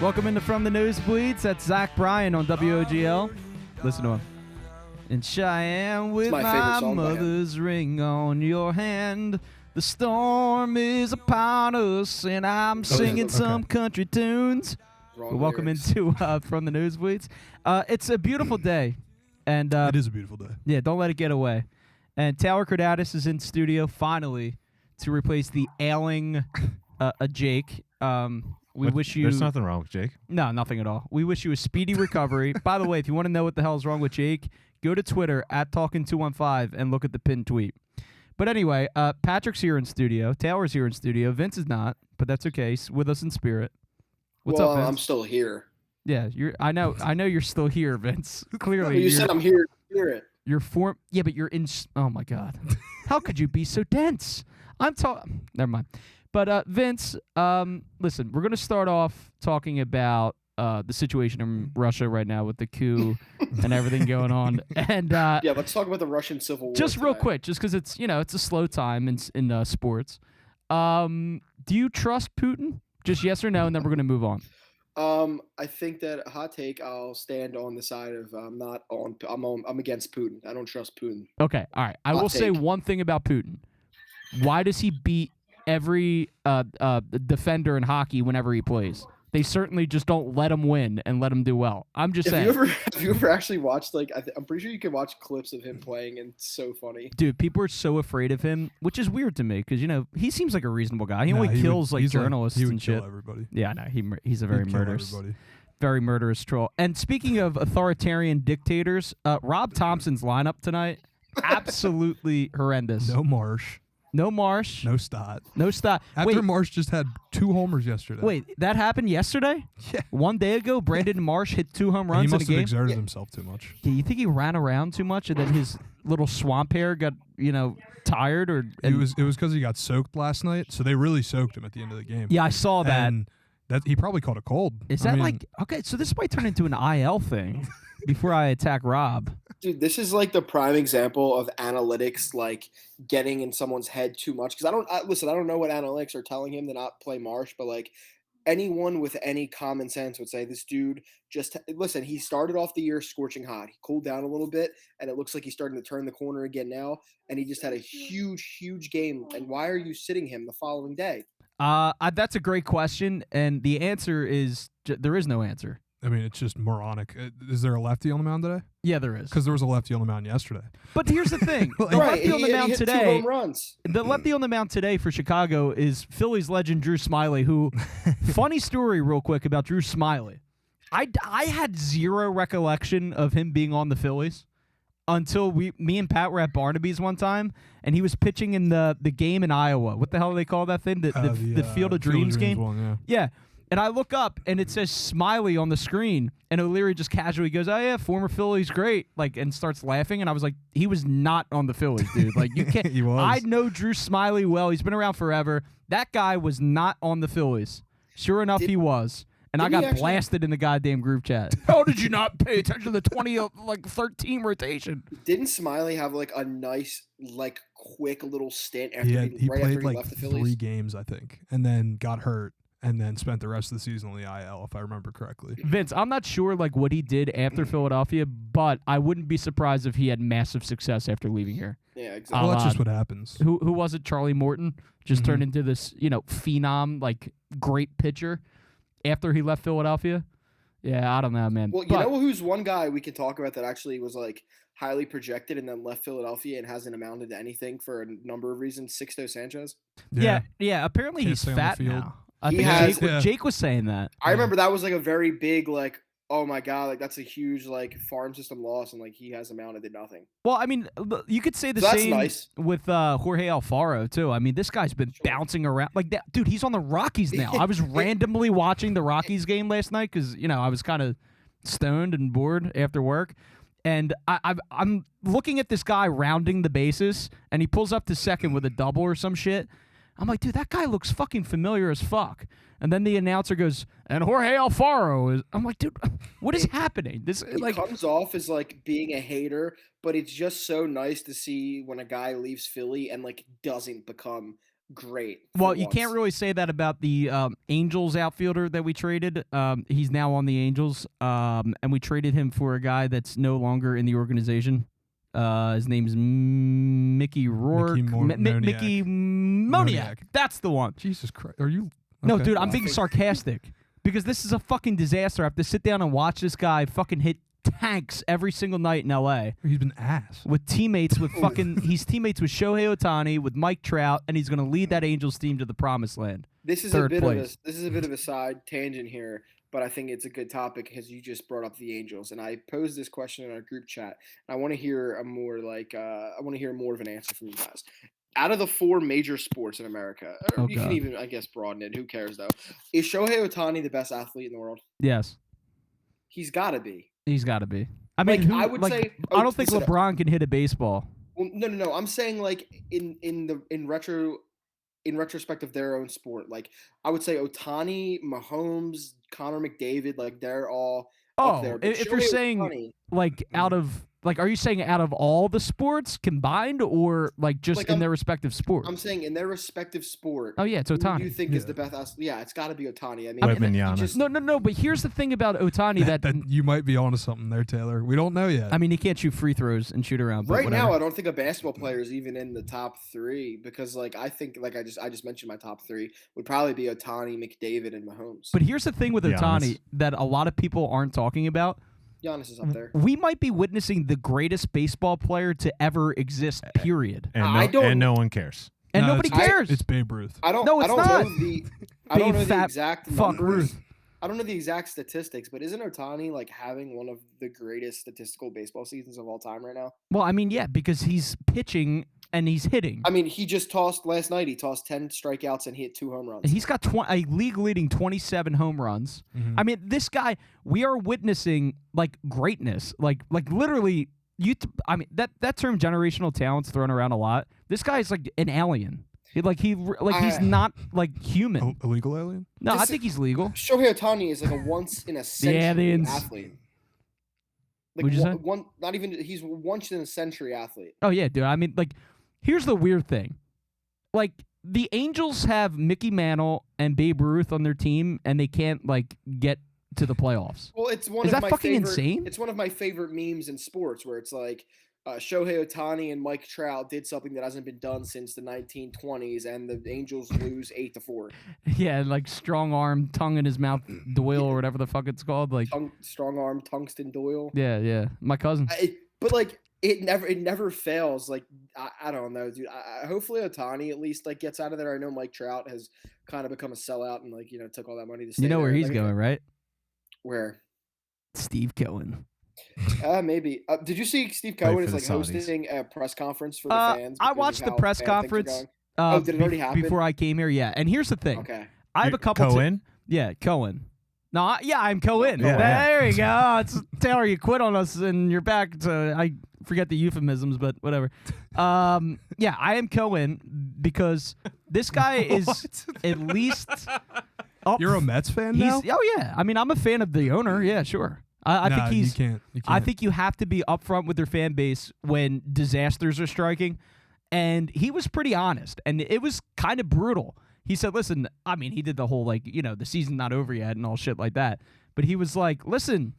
Welcome into From the Nosebleeds. That's Zach Bryan on WOGL. Listen to him. In Cheyenne with my mother's ring on your hand. The storm is upon us, and I'm singing some country tunes. Welcome into From the Nosebleeds. It's a beautiful day. And it is a beautiful day. Yeah, don't let it get away. And Taylor Cordatis is in studio finally to replace the ailing Jake. Wish you. There's nothing wrong with Jake. No, nothing at all. We wish you a speedy recovery. By the way, if you want to know what the hell's wrong with Jake, go to Twitter @Talkin215 and look at the pinned tweet. But anyway, Patrick's here in studio. Taylor's here in studio. Vince is not, but that's okay. He's with us in spirit. What's up, Vince? I'm still here. Yeah, I know you're still here, Vince. Clearly, you said I'm here in spirit. Yeah, but you're in. Oh my God, how could you be so dense? Never mind. But Vince, listen, we're gonna start off talking about the situation in Russia right now with the coup and everything going on. And yeah, let's talk about the Russian Civil War. Just real quick, just because it's it's a slow time in sports. Do you trust Putin? Just yes or no, and then we're gonna move on. I think that hot take. I'll stand on the side of I'm against Putin. I don't trust Putin. Okay, all right. I will say one thing about Putin. Why does he beat every defender in hockey whenever he plays? They certainly just don't let him win and let him do well. I'm just saying. Have you ever actually watched I'm pretty sure you can watch clips of him playing, and it's so funny. Dude, people are so afraid of him, which is weird to me because he seems like a reasonable guy. He only kills journalists he would and kill shit. Everybody. Yeah, no, he's a very murderous troll. And speaking of authoritarian dictators, Rob Thompson's lineup tonight absolutely horrendous. No Marsh. No Stott. After Marsh just had 2 homers yesterday. Wait, that happened yesterday? Yeah. 1 day ago, Brandon Marsh hit 2 home runs in a game? He must have exerted himself too much. Yeah, you think he ran around too much and then his little swamp hair got, tired? It was because he got soaked last night, so they really soaked him at the end of the game. Yeah, I saw that. And he probably caught a cold. Is that okay, so this might turn into an IL thing before I attack Rob. Dude, this is the prime example of analytics getting in someone's head too much. Because I don't know what analytics are telling him to not play Marsh, but anyone with any common sense would say this dude he started off the year scorching hot. He cooled down a little bit, and it looks like he's starting to turn the corner again now. And he just had a huge game. And why are you sitting him the following day? That's a great question, and the answer is there is no answer. I mean, it's just moronic. Is there a lefty on the mound today? Yeah, there is. Because there was a lefty on the mound yesterday. But here's the thing. The lefty on the mound today. 2 home runs. The lefty on the mound today for Chicago is Phillies legend Drew Smyly, who, funny story real quick about Drew Smyly. I had zero recollection of him being on the Phillies until me and Pat were at Barnaby's one time, and he was pitching in the game in Iowa. What the hell do they call that thing? The Field of Dreams game? One, yeah. And I look up, and it says Smiley on the screen, and O'Leary just casually goes, "Oh yeah, former Phillies, great!" And starts laughing, and I was like, "He was not on the Phillies, dude. You can't." He was. I know Drew Smyly well. He's been around forever. That guy was not on the Phillies. Sure enough, he was, and I got blasted in the goddamn group chat. How did you not pay attention to the 2013 rotation? Didn't Smiley have a nice quick little stint after he played left the Phillies? 3 games, I think, and then got hurt. And then spent the rest of the season on the IL, if I remember correctly. Vince, I'm not sure what he did after Philadelphia, but I wouldn't be surprised if he had massive success after leaving here. Yeah, exactly. Well, that's just what happens. Who was it? Charlie Morton just turned into this, phenom, great pitcher after he left Philadelphia. Yeah, I don't know, man. Well, you know who's one guy we can talk about that actually was highly projected and then left Philadelphia and hasn't amounted to anything for a number of reasons? Sixto Sanchez. Yeah. Apparently he's fat now. I think Jake was saying that. I remember that was a very big oh my God, that's a huge farm system loss, and he has amounted to nothing. Well, I mean, you could say the same with Jorge Alfaro too. I mean, this guy's been bouncing around like that, dude. He's on the Rockies now. I was randomly watching the Rockies game last night because I was kind of stoned and bored after work, and I'm looking at this guy rounding the bases, and he pulls up to second with a double or some shit. I'm like, dude, that guy looks fucking familiar as fuck. And then the announcer goes, and Jorge Alfaro is. I'm like, dude, what is happening? This comes off as being a hater, but it's just so nice to see when a guy leaves Philly and doesn't become great. Well, you can't really say that about the Angels outfielder that we traded. He's now on the Angels, and we traded him for a guy that's no longer in the organization. His name's Mickey Rourke. Mickey Moniak. That's the one. Jesus Christ. Are you? Okay. No, dude, I'm being sarcastic because this is a fucking disaster. I have to sit down and watch this guy fucking hit tanks every single night in L.A. He's been ass. With teammates with he's teammates with Shohei Ohtani, with Mike Trout, and he's going to lead that Angels team to the promised land. This is a bit of a side tangent here, but I think it's a good topic because you just brought up the Angels, and I posed this question in our group chat. And I want to hear more of an answer from you guys. Out of the 4 major sports in America, you can even, I guess, broaden it. Who cares though? Is Shohei Ohtani the best athlete in the world? Yes, he's got to be. He's got to be. I mean, I would say I don't think LeBron can hit a baseball. Well, no. I'm saying like in retrospect of their own sport, like I would say Ohtani, Mahomes, Connor McDavid, like they're all up there. But if you're saying Ohtani, like are you saying out of all the sports combined, or like just in their respective sport? I'm saying in their respective sport. Oh yeah, it's Ohtani. Who do you think is the best athlete? Yeah, it's got to be Ohtani. I mean, no. But here's the thing about Ohtani that you might be onto something there, Taylor. We don't know yet. I mean, he can't shoot free throws and shoot around. Right now, I don't think a basketball player is even in the top 3 because, like, I think, like I just mentioned, my top 3 would probably be Ohtani, McDavid, and Mahomes. But here's the thing with Ohtani that a lot of people aren't talking about. Giannis is up there. We might be witnessing the greatest baseball player to ever exist, period. And no one cares. And nobody cares. It's Babe Ruth. I don't know the exact numbers. I don't know the exact statistics, but isn't Ohtani like having one of the greatest statistical baseball seasons of all time right now? Well, I mean, yeah, because he's pitching and he's hitting. I mean, he just last night. He tossed 10 strikeouts and he hit 2 home runs. He's got a league-leading 27 home runs. Mm-hmm. I mean, this guy, we are witnessing like greatness, like literally. That term generational talent's thrown around a lot. This guy's like an alien. He's not like human. Illegal alien? No, I think he's legal. Shohei Ohtani is like a once in a century athlete. Like he's once in a century athlete. Oh yeah, dude. I mean, like, here's the weird thing. Like, the Angels have Mickey Mantle and Babe Ruth on their team, and they can't like get to the playoffs. Well, it's one is of that my fucking favorite, insane? It's one of my favorite memes in sports where it's like Shohei Ohtani and Mike Trout did something that hasn't been done since the 1920s, and the Angels lose 8-4. Yeah, like strong arm, tongue in his mouth, Doyle or whatever the fuck it's called, like strong arm, tungsten Doyle. Yeah, my cousin. But like it never fails. Like I don't know, dude. Hopefully Ohtani at least like gets out of there. I know Mike Trout has kind of become a sellout and like took all that money to stay. You know there. where he's going, right? Where? Steve Cohen. Maybe. Did you see Steve Cohen is like hosting a press conference for the fans? I watched the press conference. Did it already happen? Before I came here? Yeah. And here's the thing. Okay. I have a couple. Cohen? Yeah, Cohen. No, I'm Cohen. Yeah. There you go. It's Taylor. You quit on us, and you're back to. I forget the euphemisms, but whatever. Yeah, I am Cohen because this guy is at least. You're a Mets fan now? Oh yeah. I mean, I'm a fan of the owner. Yeah, sure. I think he's. You can't. I think you have to be upfront with your fan base when disasters are striking, and he was pretty honest, and it was kind of brutal. He said, "Listen, I mean, he did the whole like, the season's not over yet and all shit like that, but he was like, listen,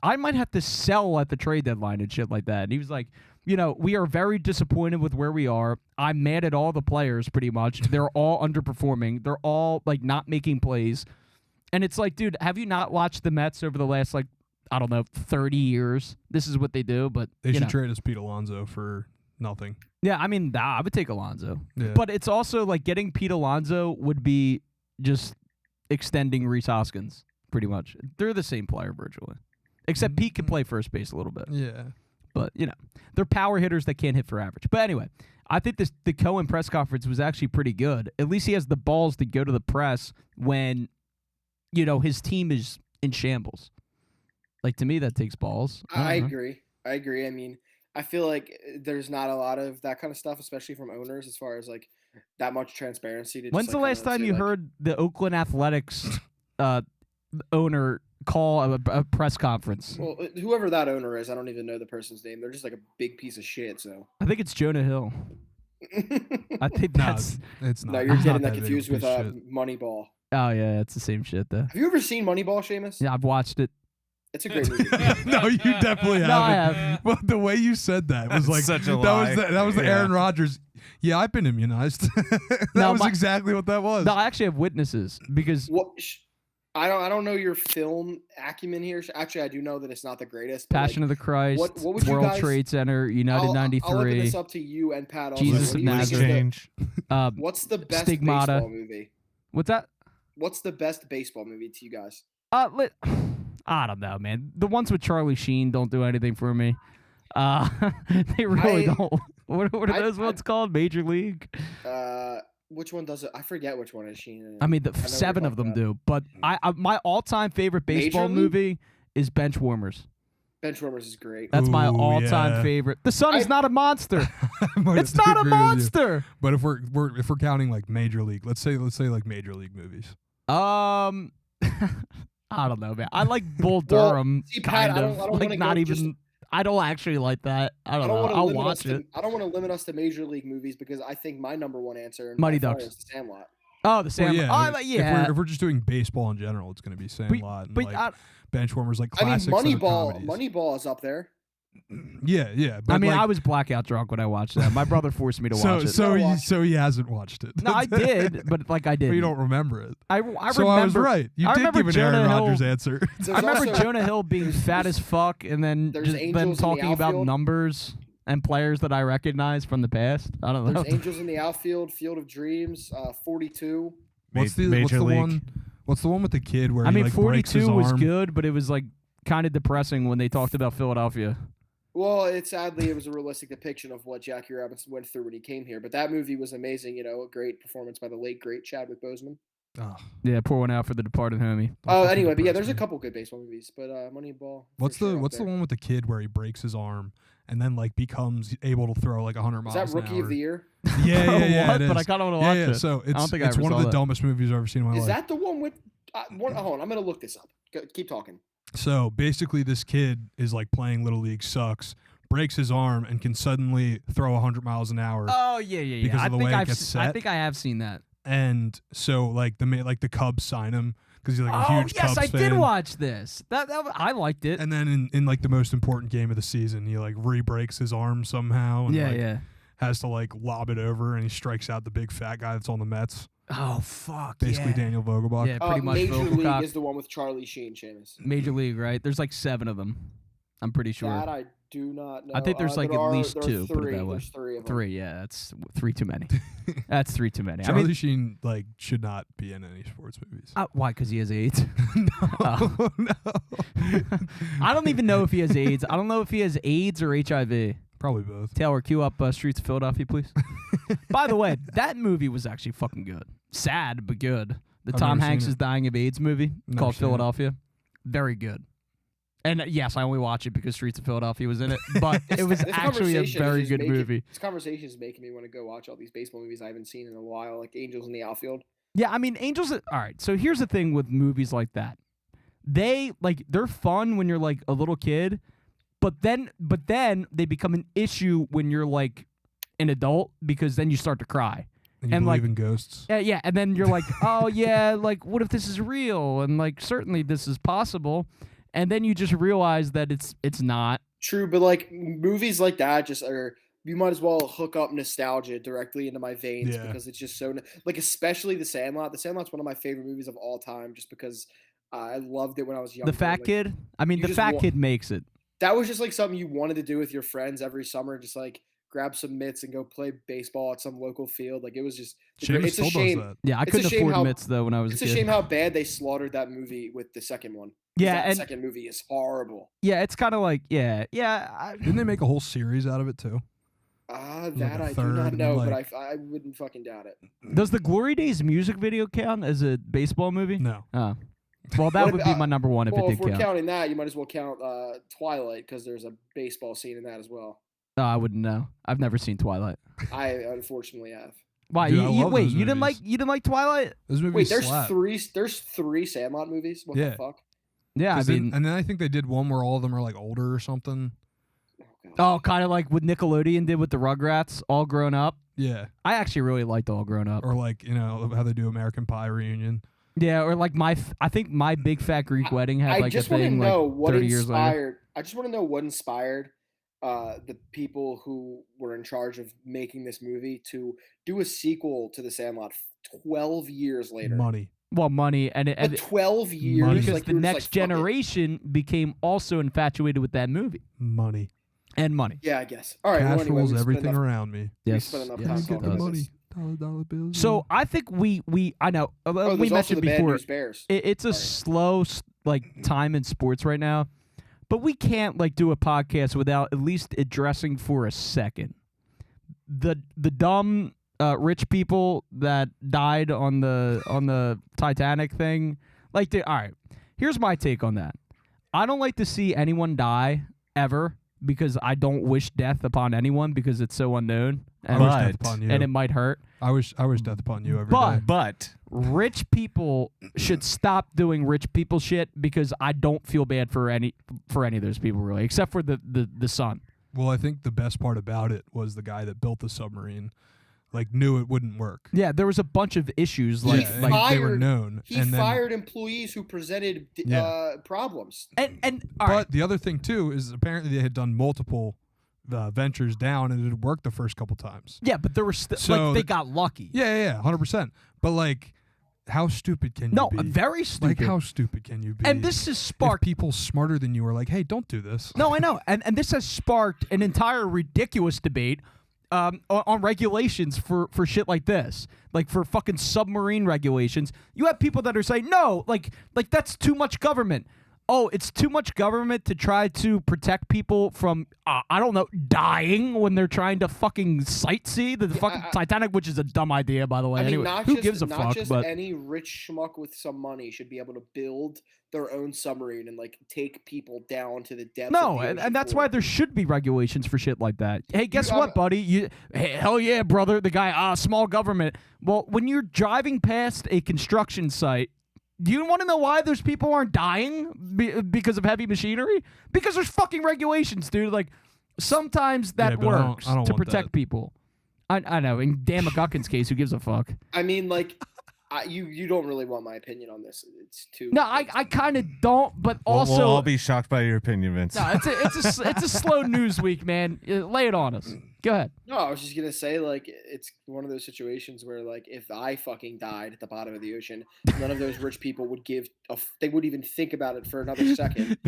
I might have to sell at the trade deadline and shit like that." And he was like, we are very disappointed with where we are. I'm mad at all the players pretty much. They're all underperforming. They're all like not making plays, and it's like, dude, have you not watched the Mets over the last like, I don't know, 30 years. This is what they do, but they should trade us Pete Alonso for nothing. Yeah, I mean, I would take Alonso. Yeah. But it's also like getting Pete Alonso would be just extending Rhys Hoskins, pretty much. They're the same player virtually. Except Pete can play first base a little bit. Yeah. But, they're power hitters that can't hit for average. But anyway, I think the Cohen press conference was actually pretty good. At least he has the balls to go to the press when, his team is in shambles. Like, to me, that takes balls. I agree. I mean, I feel like there's not a lot of that kind of stuff, especially from owners, as far as like that much transparency. When's the last time you heard the Oakland Athletics owner call a press conference? Well, whoever that owner is, I don't even know the person's name. They're just like a big piece of shit. So I think it's Jonah Hill. I think that's it's not. No, you're It's getting not that confused with shit. Moneyball. Oh yeah, it's the same shit though. Have you ever seen Moneyball, Seamus? Yeah, I've watched it. It's a great movie. No, you definitely haven't. No, I have. Well, the way you said that was like such a that lie. was the Aaron Rodgers. Yeah, I've been immunized. That was exactly what that was. No, I actually have witnesses because I don't know your film acumen here. Actually, I do know that it's not the greatest. Passion of the Christ, what would you World guys, Trade Center, United 93. I'll open this up to you and Pat. Also. Jesus of Nazareth. What's the best Stigmata. baseball movie? What's that? What's the best baseball movie to you guys? I don't know, man. The ones with Charlie Sheen don't do anything for me. They really don't. What are those ones called? Major League? Which one does it? I forget which one is Sheen. I mean, 7 of them do. But my all-time favorite baseball movie is Benchwarmers. Benchwarmers is great. That's my all-time favorite. The sun is not a monster. It's not a monster. But if we're counting like Major League, let's say like Major League movies. I don't know, man. I like Bull Durham, see, Pat, kind of. I don't like not even. I don't actually like that. I don't know. I'll watch it. I don't want to limit us to Major League movies because I think my number one answer Mighty Ducks is The Sandlot. Oh, The Sandlot. Well, yeah. If we're just doing baseball in general, it's going to be Sandlot and like Benchwarmers, like classics. I mean, Moneyball is up there. Yeah. But I mean, I was blackout drunk when I watched that. My brother forced me to watch it. So he hasn't watched it. No, I did, but like I did. But you don't remember it. I remember. So I was right. You did give an Aaron Rodgers answer. I remember Jonah Hill being fat as fuck, and then just then talking about numbers and players that I recognize from the past. I don't know. There's Angels in the Outfield, Field of Dreams, 42. What's the one? What's the one with the kid where I mean, like 42 was good, but it was like kind of depressing when they talked about Philadelphia. Well, sadly, it was a realistic depiction of what Jackie Robinson went through when he came here. But that movie was amazing. You know, a great performance by the late, great Chadwick Boseman. Oh. Yeah, pour one out for the departed homie. Anyway, but yeah, there's a couple good baseball movies. But Moneyball. What's the one with the kid where he breaks his arm and then like becomes able to throw like 100 miles an hour? Is that Rookie of the Year? Yeah. But I kind of want to watch it. So it's one of the dumbest movies I've ever seen in my life. Is that the one with? Hold on, I'm gonna look this up. Keep talking. So basically, this kid is like playing Little League, sucks, breaks his arm, and can suddenly throw 100 miles an hour. Oh yeah. Because of the way it gets set. I think I have seen that. And so like the Cubs sign him because he's like a huge Cubs fan. Yes, I did watch this. That I liked it. And then in like the most important game of the season, he like re-breaks his arm somehow. And, has to like lob it over, and he strikes out the big fat guy that's on the Mets. Oh fuck! Basically, Daniel Vogelbach. Yeah, pretty much. Major League is the one with Charlie Sheen, Seamus. Major League, right? There's like 7 of them. I'm pretty sure. That I do not know. I think there's like at least 2. Put it that way. There's 3 of them. 3, yeah. That's 3 too many. That's 3 too many. Charlie Sheen like should not be in any sports movies. Why? Because he has AIDS? No. I don't even know if he has AIDS. I don't know if he has AIDS or HIV. Probably both. Taylor, cue up Streets of Philadelphia, please. By the way, that movie was actually fucking good. Sad, but good. The Tom Hanks is dying of AIDS movie called Philadelphia. Very good. And yes, I only watch it because Streets of Philadelphia was in it, but it was actually a very good movie. This conversation is making me want to go watch all these baseball movies I haven't seen in a while, like Angels in the Outfield. Yeah, I mean, Angels... All right, so here's the thing with movies like that. They're fun when you're like a little kid, but then they become an issue when you're like an adult because then you start to cry. And you believe in ghosts. Yeah, and then you're like, oh yeah, like what if this is real? And like certainly this is possible. And then you just realize that it's not. True, but like movies like that just are. You might as well hook up nostalgia directly into my veins because it's just so like, especially The Sandlot. The Sandlot's one of my favorite movies of all time, just because I loved it when I was young. The fat kid. I mean, the fat kid makes it. That was just like something you wanted to do with your friends every summer, just like grab some mitts and go play baseball at some local field. Like it was just. It's a shame. Yeah, I couldn't afford mitts though when I was a kid. It's a shame how bad they slaughtered that movie with the second one. Yeah, and second movie is horrible. Yeah, it's kind of like Didn't they make a whole series out of it too? That I do not know, but I wouldn't fucking doubt it. Does the Glory Days music video count as a baseball movie? No. Oh. Well, that would be my number one if it did count. If we're counting that, you might as well count Twilight because there's a baseball scene in that as well. Oh, I wouldn't know. I've never seen Twilight. I unfortunately have. Why? Dude, you didn't like Twilight? Those movies there's 3 Sandlot movies? What the fuck? Yeah, I mean, and then I think they did one where all of them are like older or something. Oh Oh, kind of like what Nickelodeon did with the Rugrats, All Grown Up. Yeah. I actually really liked All Grown Up. Or like, how they do American Pie reunion. Yeah, or like I think My Big Fat Greek Wedding had like a thing like 30 years later. I just want to know what inspired the people who were in charge of making this movie to do a sequel to The Sandlot 12 years later. Money. Well, money and 12 years because like, the next generation became also infatuated with that movie. Money. And money. Yeah, I guess. All right. Cash rules everything around me. Yes. Get the money. Dollar bills. So I think we I know we mentioned before it's a slow like time in sports right now, but we can't like do a podcast without at least addressing for a second the dumb rich people that died on the Titanic thing. Like, all right, here's my take on that. I don't like to see anyone die ever because I don't wish death upon anyone because it's so unknown. I wish death upon you. And it might hurt. I wish death upon you every day. But rich people should stop doing rich people shit because I don't feel bad for any of those people really, except for the son. Well, I think the best part about it was the guy that built the submarine, like, knew it wouldn't work. Yeah, there was a bunch of issues like they were known. He fired employees who presented problems. But the other thing too is apparently they had done multiple ventures down and it had worked the first couple times. Yeah, but there were like they got lucky. Yeah, 100%. But like, how stupid can you be? No, very stupid. Like, how stupid can you be? And this has sparked... If people smarter than you are like, hey, don't do this. No, I know. And this has sparked an entire ridiculous debate on regulations for shit like this. Like, for fucking submarine regulations. You have people that are saying, no, like that's too much government. Oh, it's too much government to try to protect people from, I don't know, dying when they're trying to fucking sightsee the fucking Titanic, which is a dumb idea, by the way. I mean, anyway, who gives a fuck? Not just but any rich schmuck with some money should be able to build their own submarine and like take people down to the depths. No, and that's why there should be regulations for shit like that. Hey, guess what, buddy? Hey, hell yeah, brother. The guy, small government. Well, when you're driving past a construction site, do you want to know why those people aren't dying because of heavy machinery? Because there's fucking regulations, dude. Like, sometimes that works I don't to want protect that. people. I know. In Dan McGuckin's case, who gives a fuck? I mean, like, you don't really want my opinion on this. It's too. No, I kind of don't, but also we'll all be shocked by your opinion, Vince. No, it's a slow news week, man. Lay it on us. Go ahead. No, I was just gonna say, like, it's one of those situations where, like, if I fucking died at the bottom of the ocean, none of those rich people would they wouldn't even think about it for another second.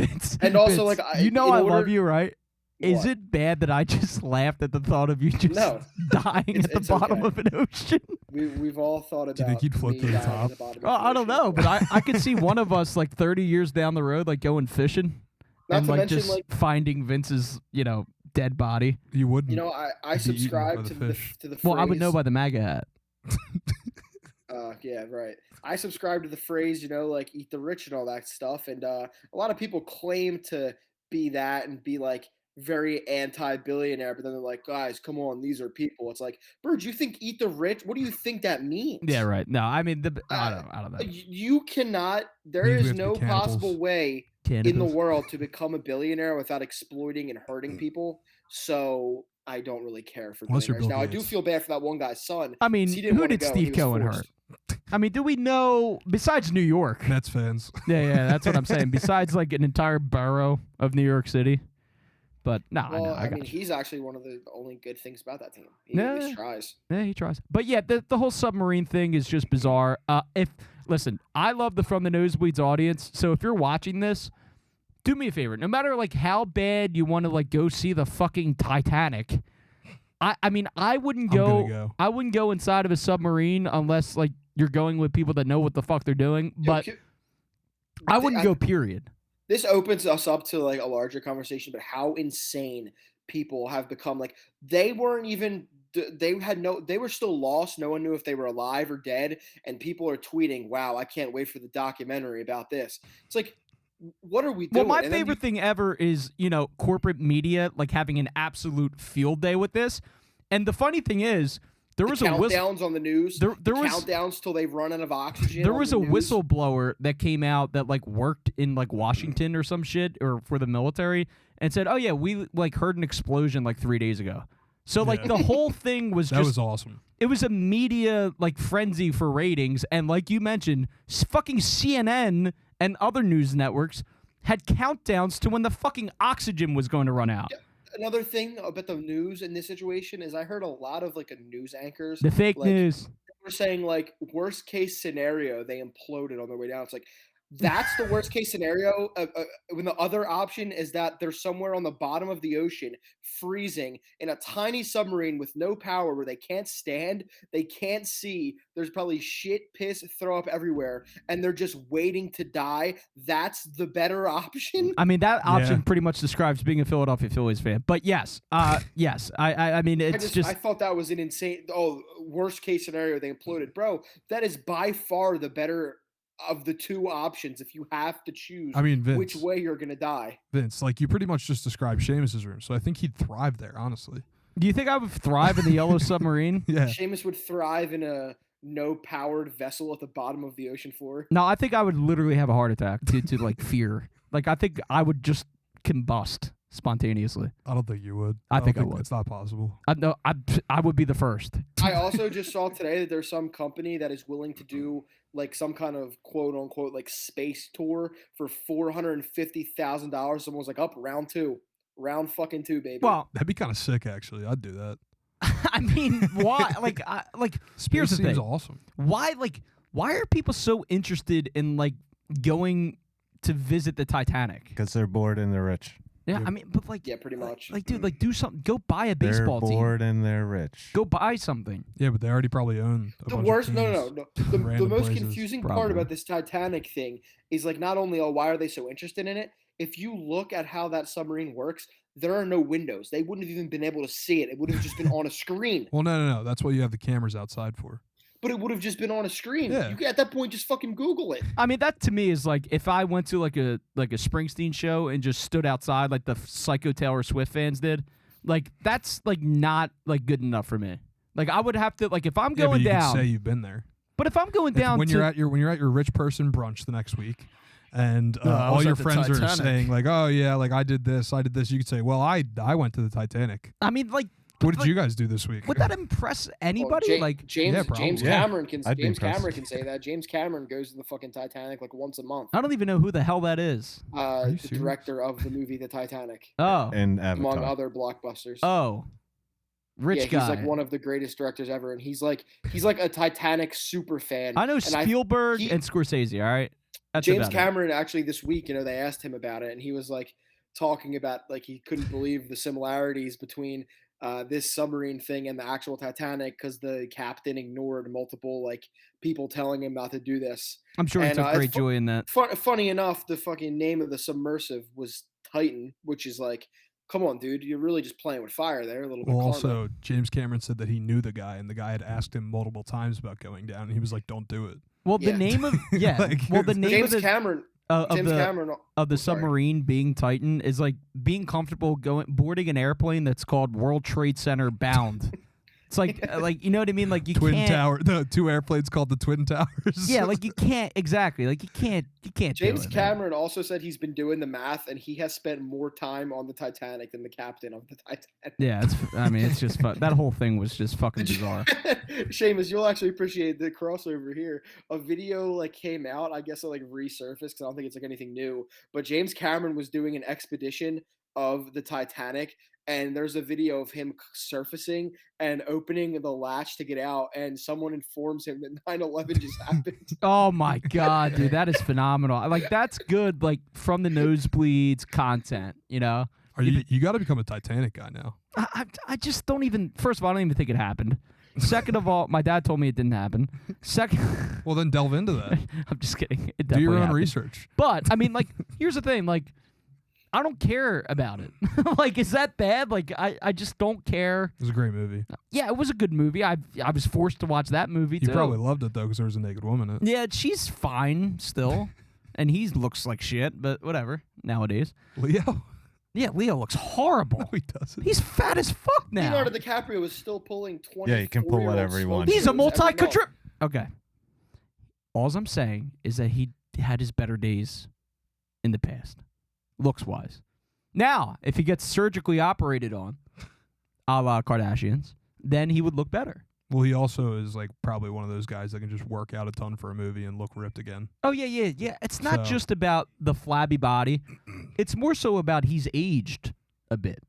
And also, Vince, like, I love you, right? Is it bad that I just laughed at the thought of you just dying at the bottom of an ocean? We've all thought about. Do you think you'd flip to the top? I don't know, but I could see one of us like 30 years down the road, like going fishing, and like just finding Vince's, dead body. You wouldn't. I subscribe to the phrase. Well, I would know by the MAGA hat. Yeah, right. I subscribe to the phrase, like, eat the rich and all that stuff, and a lot of people claim to be that and be like very anti-billionaire, but then they're like, guys, come on, these are people. It's like, bro, do you think eat the rich? What do you think that means? Yeah, right. No, I mean, I don't know. You cannot. There is no possible way in the world to become a billionaire without exploiting and hurting people. So I don't really care for billionaires. Now, I do feel bad for that one guy's son. I mean, who did Steve Cohen hurt? I mean, do we know, besides New York? Mets fans. Yeah, that's what I'm saying. Besides, like, an entire borough of New York City. But no, well, I mean, he's actually one of the only good things about that team. He at least tries. Yeah, he tries. But yeah, the whole submarine thing is just bizarre. Listen, I love the From the Nosebleeds audience. So if you're watching this, do me a favor. No matter like how bad you want to like go see the fucking Titanic, I mean, I wouldn't go. I wouldn't go inside of a submarine unless like you're going with people that know what the fuck they're doing. But I wouldn't go. Period. This opens us up to like a larger conversation, but how insane people have become. Like, they weren't even, they were still lost. No one knew if they were alive or dead. And people are tweeting, wow, I can't wait for the documentary about this. It's like, what are we doing? Well, my favorite thing ever is, corporate media, like having an absolute field day with this. And the funny thing is, There was countdowns on the news. There was countdowns till they run out of oxygen. There was a whistleblower that came out that like worked in like Washington or some shit or for the military and said, "Oh yeah, we like heard an explosion like 3 days ago." So like the whole thing was that was awesome. It was a media like frenzy for ratings, and like you mentioned, fucking CNN and other news networks had countdowns to when the fucking oxygen was going to run out. Yeah. Another thing about the news in this situation is I heard a lot of like news anchors, the fake news, they were saying like worst case scenario they imploded on their way down. It's like that's the worst case scenario. When the other option is that they're somewhere on the bottom of the ocean, freezing in a tiny submarine with no power, where they can't stand, they can't see. There's probably shit, piss, throw up everywhere, and they're just waiting to die. That's the better option. I mean, that option pretty much describes being a Philadelphia Phillies fan. But yes, yes. I mean, it's I thought that was an insane. Worst case scenario they imploded, bro. That is by far the better of the two options if you have to choose. I mean, Vince, which way you're gonna die. Vince, like you pretty much just described Seamus's room, so I think he'd thrive there, honestly. Do you think I would thrive in the yellow submarine? Yeah. Seamus would thrive in a no-powered vessel at the bottom of the ocean floor. No, I think I would literally have a heart attack due to like fear. Like I think I would just combust spontaneously. I don't think you would. I think I would. It's not possible. I would be the first. I also just saw today that there's some company that is willing to do like some kind of quote unquote like space tour for $450,000. Someone's like, up round fucking two, baby. Well, that'd be kind of sick, actually. I'd do that. I mean, why? Here's the thing. Seems awesome. Why are people so interested in like going to visit the Titanic? Because they're bored and they're rich. Yeah, I mean, but like, yeah, pretty much. Like, dude, like, do something. Go buy a baseball team. They're bored and they're rich. Go buy something. Yeah, but they already probably own a bunch of teams. No. The most places. confusing part about this Titanic thing is like not only why are they so interested in it? If you look at how that submarine works, there are no windows. They wouldn't have even been able to see it. It would have just been on a screen. Well, no. That's what you have the cameras outside for. But it would have just been on a screen. Yeah. You could, at that point, just fucking Google it. I mean, that to me is like if I went to like a Springsteen show and just stood outside like the Psycho Taylor Swift fans did, like that's like not like good enough for me. Like I would have to like if I'm going but you down. Could say you've been there. But if I'm going down when you're at your rich person brunch the next week, and all your friends are saying like, oh yeah, like I did this, you could say, well, I went to the Titanic. I mean, like. What did you guys do this week? Would that impress anybody? Well, James Cameron can say that. James Cameron goes to the fucking Titanic like once a month. I don't even know who the hell that is. The director of the movie The Titanic. Oh, and Avatar. Among other blockbusters. Oh, rich guy. He's like one of the greatest directors ever, and he's like a Titanic super fan. I know Spielberg and Scorsese. All right, that's James Cameron actually this week, they asked him about it, and he was like talking about like he couldn't believe the similarities between this submarine thing and the actual Titanic because the captain ignored multiple like people telling him not to do this. I'm sure he took great joy in that. Funny enough, the fucking name of the submersive was Titan, which is like, come on, dude, you're really just playing with fire there a little bit. Well, also, James Cameron said that he knew the guy, and the guy had asked him multiple times about going down, and he was like, "Don't do it." Well, the name of the name James of Cameron. Of the submarine being Titan is like being comfortable boarding an airplane that's called World Trade Center bound. It's like you know what I mean? Like you Twin can't. Tower, the two airplanes called the Twin Towers. Yeah, like you can't exactly. Like you can't. James Cameron also said he's been doing the math and he has spent more time on the Titanic than the captain of the Titanic. Yeah, it's just that whole thing was just fucking bizarre. Seamus, you'll actually appreciate the crossover here. A video like came out, I guess it like resurfaced because I don't think it's like anything new. But James Cameron was doing an expedition of the Titanic. And there's a video of him surfacing and opening the latch to get out, and someone informs him that 9/11 just happened. Oh my god, dude, that is phenomenal! Like that's good, like from the Nosebleeds content, you know. You got to become a Titanic guy now. I just don't even. First of all, I don't even think it happened. Second of all, my dad told me it didn't happen. Second, well then delve into that. I'm just kidding. It Do your own happened. research. But I mean, like, here's the thing, like. I don't care about it. Like, is that bad? Like, I just don't care. It was a great movie. Yeah, it was a good movie. I was forced to watch that movie, too. You probably loved it, though, because there was a naked woman in it. Yeah, she's fine still. And he looks like shit, but whatever, nowadays. Leo? Yeah, Leo looks horrible. No, he doesn't. He's fat as fuck now. Leonardo DiCaprio is still pulling 20. Yeah, he can pull whatever he wants. He's a multi-contrib. Okay. All I'm saying is that he had his better days in the past, looks-wise. Now, if he gets surgically operated on, a la Kardashians, then he would look better. Well, he also is like probably one of those guys that can just work out a ton for a movie and look ripped again. Oh, yeah. It's not just about the flabby body. It's more so about he's aged a bit.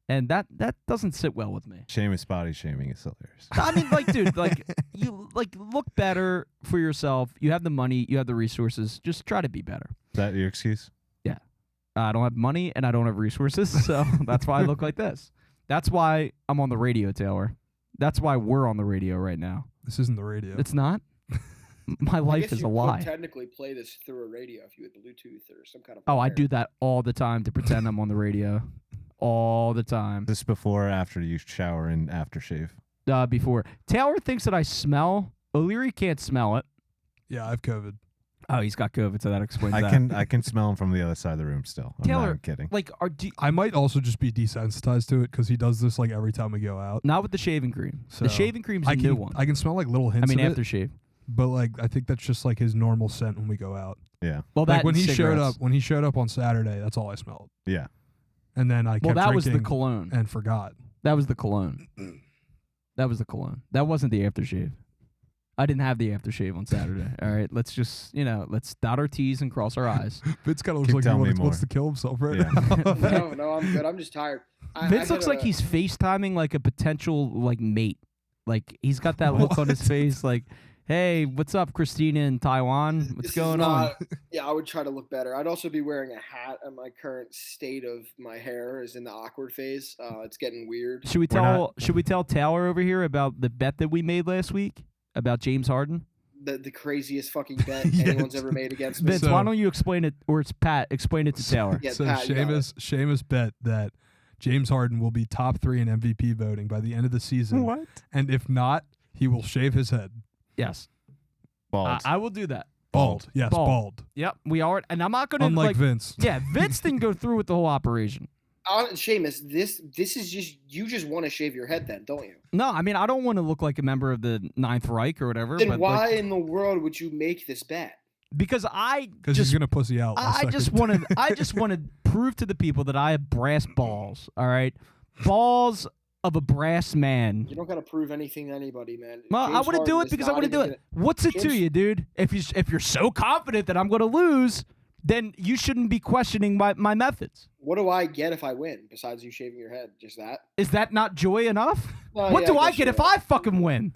And that doesn't sit well with me. Seamus body shaming is hilarious. I mean, like, dude, like, you look better for yourself. You have the money. You have the resources. Just try to be better. Is that your excuse? Yeah. I don't have money and I don't have resources, so that's why I look like this. That's why I'm on the radio, Taylor. That's why we're on the radio right now. This isn't the radio. It's not? My life is a lie. You could technically play this through a radio if you had Bluetooth or some kind of... Oh, I do that all the time to pretend I'm on the radio. All the time. This before or after you shower and aftershave? Before. Taylor thinks that I smell. O'Leary can't smell it. Yeah, I have COVID. Oh, he's got COVID, so that explains that. I can smell him from the other side of the room still. I'm Taylor, not kidding. Like, I might also just be desensitized to it because he does this like every time we go out. not with the shaving cream. So The shaving cream's a I can, new one. I can smell like little hints of it, aftershave. but like I think that's just like his normal scent when we go out. Yeah. Well, Like that when and he cigarettes. showed up on Saturday, that's all I smelled. Yeah. And then I kept Well, that was the drinking cologne. and forgot. That was the cologne. That was the cologne. That wasn't the aftershave. I didn't have the aftershave on Saturday. All right, let's just, let's dot our T's and cross our I's. Vince kind of looks Keep like he telling me wants more. to kill himself right Yeah. now. No, I'm good. I'm just tired. Vince looks like he's FaceTiming like a potential like mate. Like he's got that look on his face like, hey, what's up, Christina in Taiwan? What's going on? Yeah, I would try to look better. I'd also be wearing a hat, and my current state of my hair is in the awkward phase. It's getting weird. Should we tell Taylor over here about the bet that we made last week about James Harden? The craziest fucking bet anyone's ever made against me. Vince, why don't you explain it, or it's Pat, explain it to Taylor. Yeah, So Pat, Seamus bet that James Harden will be top 3 in MVP voting by the end of the season. What? And if not, he will shave his head. Yes. Bald. I will do that. Bald. Yes, bald. Yep, we are. And I'm not going to Unlike Vince. Yeah, Vince didn't go through with the whole operation. Seamus, this is just you just want to shave your head then, don't you? No, I mean I don't want to look like a member of the Ninth Reich or whatever. Then but why in the world would you make this bet? Because he's gonna pussy out. I just want to prove to the people that I have brass balls. All right, balls of a brass man. You don't got to prove anything to anybody, man. Well, I want to do it because I want to do it. What's it to you, dude? If you're so confident that I'm going to lose, then you shouldn't be questioning my methods. What do I get if I win besides you shaving your head? Just that? Is that not joy enough? Well, what yeah, do I I guess get you're if right. I fucking win?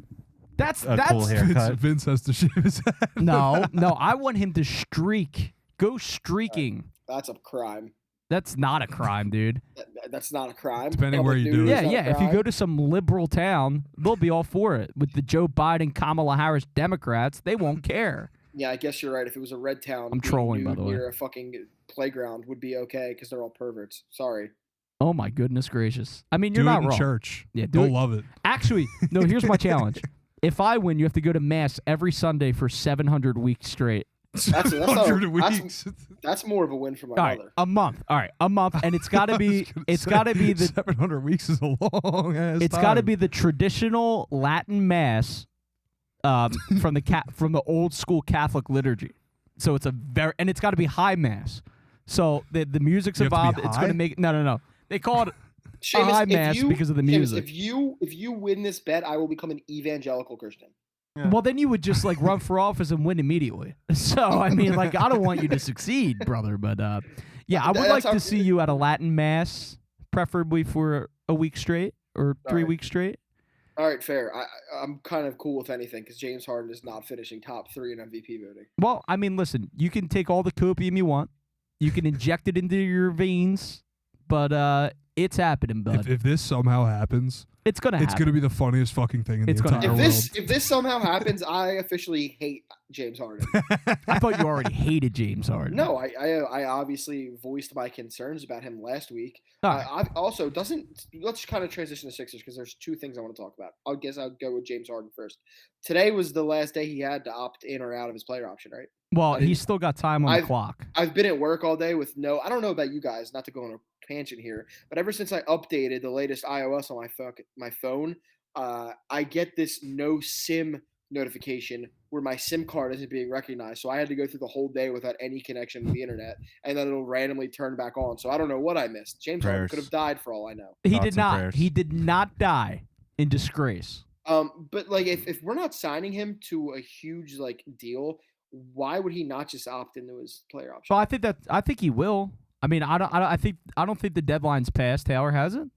That's cool haircut. Vince has to shave his head. No, I want him to streak. Go streaking. That's a crime. That's not a crime, dude. That's not a crime. Depending where you do it. Yeah. If you go to some liberal town, they'll be all for it. With the Joe Biden, Kamala Harris Democrats, they won't care. Yeah, I guess you're right. If it was a red town, I'm trolling, by the way. Near a fucking playground would be okay because they're all perverts. Sorry. Oh my goodness gracious! I mean, Do you're it not in wrong. church. Yeah, they'll love it. Actually, no. Here's my challenge. If I win, you have to go to mass every Sunday for 700 weeks straight. That's 100 weeks. That's more of a win for my All right, mother. a month. All right, a month, and it's got to be. It's got to be the. 700 weeks is a long ass. It's got to be the traditional Latin mass, from the old school Catholic liturgy. So it's and it's got to be high mass. So the music's You have to be involved. It's going to high? make no. They call it Seamus, high if mass you- because of the Seamus, music. if you win this bet, I will become an evangelical Christian. Yeah. Well, then you would just like run for office and win immediately. So I mean, like, I don't want you to succeed, brother. But yeah, I would That's like how- to see you at a Latin mass, preferably for a week straight or 3 right. weeks straight. All right, fair. I'm kind of cool with anything because James Harden is not finishing top 3 in MVP voting. Well, I mean, listen, you can take all the copium you want, you can inject it into your veins, but it's happening, bud. If this somehow happens, It's gonna happen. it's gonna be the funniest fucking thing in It's the gonna entire happen. world. If this somehow happens, I officially hate James Harden. I thought you already hated James Harden. No, I obviously voiced my concerns about him last week. All right. I also let's kind of transition to Sixers because there's 2 things I want to talk about. I guess I'll go with James Harden first. Today was the last day he had to opt in or out of his player option, right? Well, he's still got time on the clock. I've been at work all day with I don't know about you guys, not to go on a tangent here, but ever since I updated the latest iOS on my phone, I get this no SIM notification where my SIM card isn't being recognized. So I had to go through the whole day without any connection to the internet, and then it'll randomly turn back on. So I don't know what I missed. James Harden could have died for all I know. He did not. He did not die in disgrace. But like if we're not signing him to a huge like deal, why would he not just opt into his player option? Well, I think he will. I mean, I don't think the deadline's passed. Taylor, has it?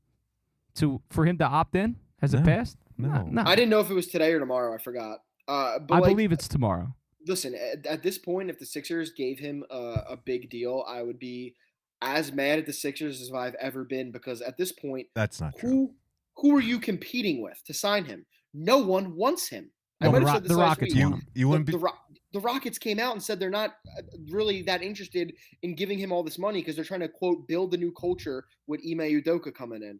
For him to opt in, has it passed? No. I didn't know if it was today or tomorrow. I forgot. But I believe it's tomorrow. Listen, at this point, if the Sixers gave him a big deal, I would be as mad at the Sixers as I've ever been, because at this point, that's not true. Who are you competing with to sign him? No one wants him. Well, the Rockets want him. The Rockets came out and said they're not really that interested in giving him all this money because they're trying to, quote, build a new culture with Ime Udoka coming in.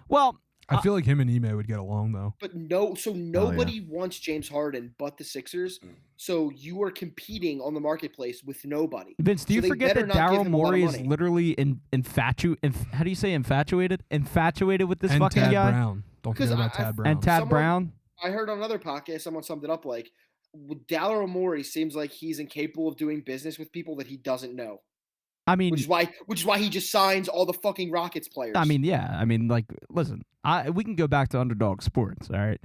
Well, I feel like him and Ime would get along, though. But nobody wants James Harden but the Sixers. So you are competing on the marketplace with nobody. Vince, do you forget that Daryl Morey is literally infatuated? How do you say infatuated? Infatuated with this fucking Tad guy? Brown. Don't forget about Tad Brown. And Tad Brown? I heard on another podcast, someone summed it up like, Daryl Morey seems like he's incapable of doing business with people that he doesn't know. I mean, which is why he just signs all the fucking Rockets players. I mean, yeah. I mean, like, listen, we can go back to Underdog Sports, all right?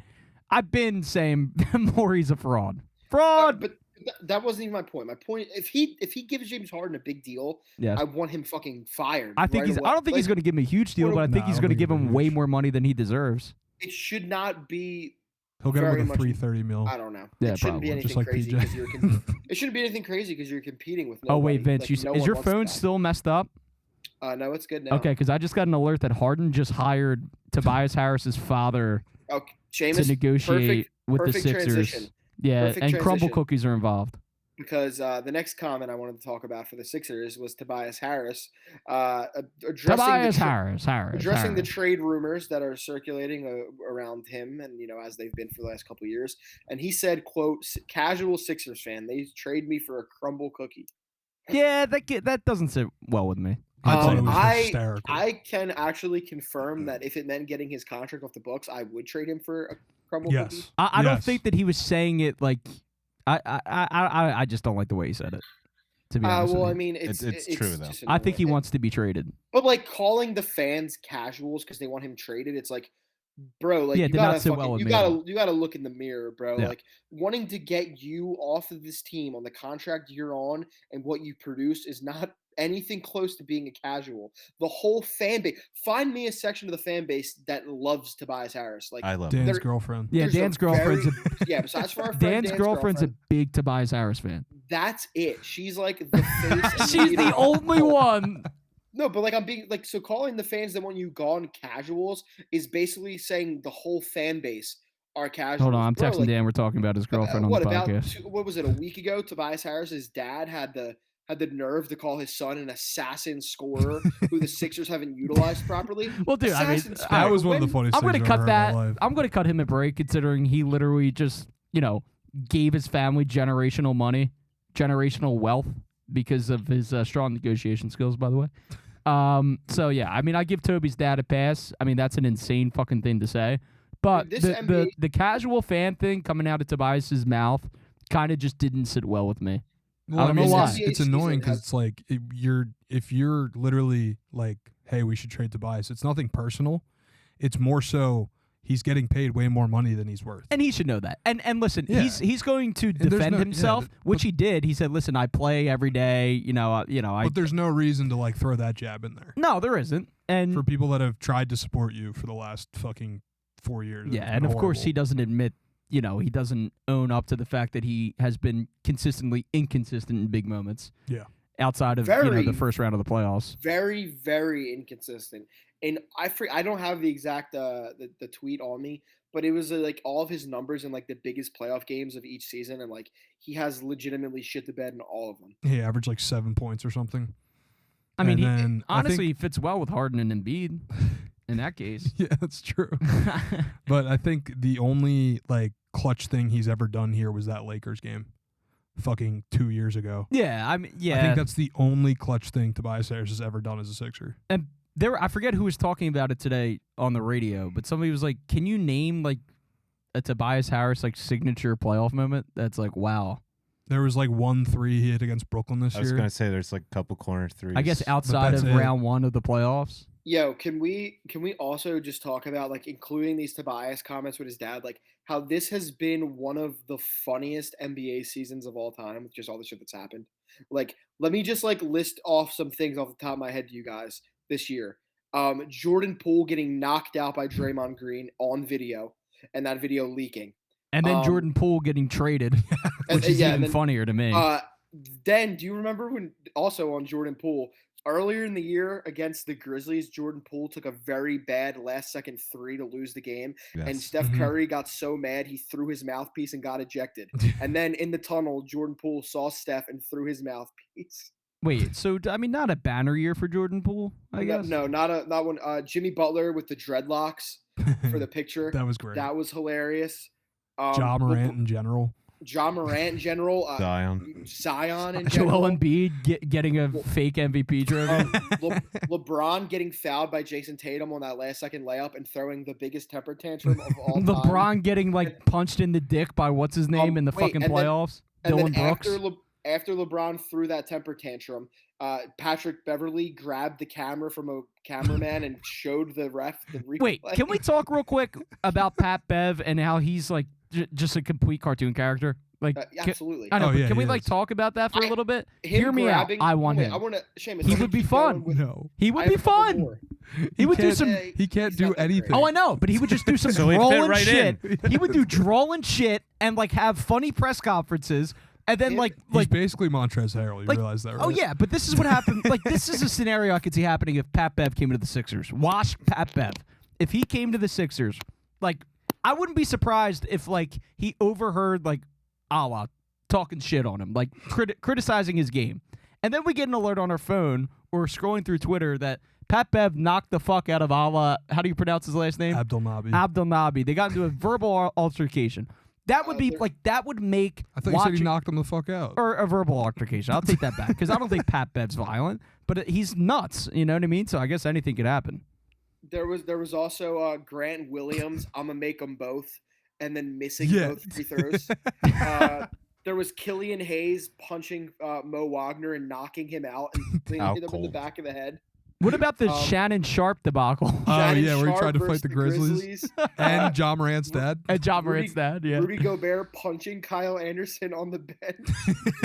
I've been saying Morey's a fraud. Fraud! But that wasn't even my point. My point, if he gives James Harden a big deal, I want him fucking fired. I don't think he's going to give him a huge deal, but I think he's going to give him way more money than he deserves. It should not be. He'll get him with a $330 million. I don't know. Yeah, it shouldn't probably. be anything Just like crazy PJ. because it shouldn't be anything crazy because you're competing with. Nobody. Oh wait, Vince, like, is your phone still messed up? No, it's good now. Okay, because I just got an alert that Harden just hired Tobias Harris's father to negotiate with the Sixers. Transition. Yeah, and crumble cookies are involved. Because the next comment I wanted to talk about for the Sixers was Tobias Harris addressing the trade rumors that are circulating around him, and as they've been for the last couple of years. And he said, "quote Casual Sixers fan, they trade me for a crumble cookie." Yeah, that doesn't sit well with me. I can actually confirm that if it meant getting his contract off the books, I would trade him for a crumble cookie. I don't think that he was saying it like. I just don't like the way he said it. To be honest, I mean, it's true though. I think he wants to be traded. But like calling the fans casuals because they want him traded, it's like, bro, like you gotta look in the mirror, bro. Yeah. Like wanting to get you off of this team on the contract you're on and what you produce is not anything close to being a casual. The whole fan base. Find me a section of the fan base that loves Tobias Harris. Like I love Dan's girlfriend. Yeah, Dan's girlfriend's besides for our friend, Dan's girlfriend's a big Tobias Harris fan. That's it. She's like the face. She's the only one. No, but like I'm being like so calling the fans that want you gone casuals is basically saying the whole fan base are casuals. Hold on, I'm texting Dan. We're talking about his girlfriend on the podcast. What was it, a week ago? Tobias Harris's dad had the nerve to call his son an assassin scorer who the Sixers haven't utilized properly. Well, dude, that was one of the funniest things I'm going to cut that. I'm going to cut him a break considering he literally just, gave his family generational money, generational wealth because of his strong negotiation skills, by the way. So, yeah, I mean, I give Toby's dad a pass. I mean, that's an insane fucking thing to say. But the casual fan thing coming out of Tobias's mouth kind of just didn't sit well with me. Well, I don't know why. It's annoying because it's like if you're literally like, hey, we should trade Tobias. It's nothing personal. It's more so he's getting paid way more money than he's worth, and he should know that. And listen, he's going to defend himself, which he did. He said, "Listen, I play every day. But there's no reason to like throw that jab in there. No, there isn't. And for people that have tried to support you for the last fucking 4 years, yeah, and of course he doesn't admit. He doesn't own up to the fact that he has been consistently inconsistent in big moments. Yeah. Outside of the first round of the playoffs. Very, very inconsistent. And I don't have the exact the tweet on me, but it was like all of his numbers in like the biggest playoff games of each season, and like he has legitimately shit the bed in all of them. He averaged like 7 points or something. I mean, he fits well with Harden and Embiid. In that case. Yeah, that's true. But I think the only like clutch thing he's ever done here was that Lakers game. fucking 2 years ago. Yeah, I mean, yeah. I think that's the only clutch thing Tobias Harris has ever done as a Sixer. And I forget who was talking about it today on the radio, but somebody was like, "Can you name like a Tobias Harris like signature playoff moment?" That's like, wow. There was like 1 3 he hit against Brooklyn this year. I was gonna say there's like a couple corner threes. I guess outside of round 1 of the playoffs. Yo, can we also just talk about like including these Tobias comments with his dad, like how this has been one of the funniest NBA seasons of all time with just all the shit that's happened. Like, let me just like list off some things off the top of my head to you guys this year. Jordan Poole getting knocked out by Draymond Green on video, and that video leaking. And then Jordan Poole getting traded, which is even funnier to me. Then, do you remember when also on Jordan Poole, earlier in the year against the Grizzlies, Jordan Poole took a very bad last-second 3 to lose the game, and Steph Curry got so mad he threw his mouthpiece and got ejected. And then in the tunnel, Jordan Poole saw Steph and threw his mouthpiece. Wait, so I mean, not a banner year for Jordan Poole, I guess. No, not one. Jimmy Butler with the dreadlocks for the picture. That was great. That was hilarious. Ja Morant in general. Zion in general. Joel Embiid getting a fake MVP trophy. LeBron getting fouled by Jason Tatum on that last-second layup and throwing the biggest temper tantrum of all time. LeBron getting like punched in the dick by what's his name in the fucking playoffs. Dylan Brooks. After LeBron threw that temper tantrum, Patrick Beverley grabbed the camera from a cameraman and showed the ref the replay. Wait, can we talk real quick about Pat Bev and how he's like just a complete cartoon character? Like, absolutely. I know. Can we like talk about that for a little bit? Hear me out. I want him. I want to. Seamus, he would be fun. He would be fun. He would do some. He can't do anything. Oh, I know, but he would just do some drolling shit. He would do drolling shit and like have funny press conferences. And then, he's basically Montrezl Harrell. You realize that, right? Oh, yeah, but this is what happened. Like, this is a scenario I could see happening if Pat Bev came to the Sixers. Watch Pat Bev. If he came to the Sixers, like, I wouldn't be surprised if, like, he overheard, like, Allah talking shit on him, like, criticizing his game. And then we get an alert on our phone or scrolling through Twitter that Pat Bev knocked the fuck out of Allah. How do you pronounce his last name? Abdel Nabi. They got into a verbal altercation. That would be that would make. I thought you said he knocked him the fuck out. Or a verbal altercation. I'll take that back because I don't think Pat Bev's violent, but he's nuts. You know what I mean? So I guess anything could happen. There was also Grant Williams. I'm gonna make them both, and then missing both free throws. There was Killian Hayes punching Mo Wagner and knocking him out and hitting him in the back of the head. What about the Shannon Sharp debacle? Oh, yeah, where he tried to fight the Grizzlies. And Ja Morant's dad. And Ja Morant's dad, yeah. Rudy Gobert punching Kyle Anderson on the bench.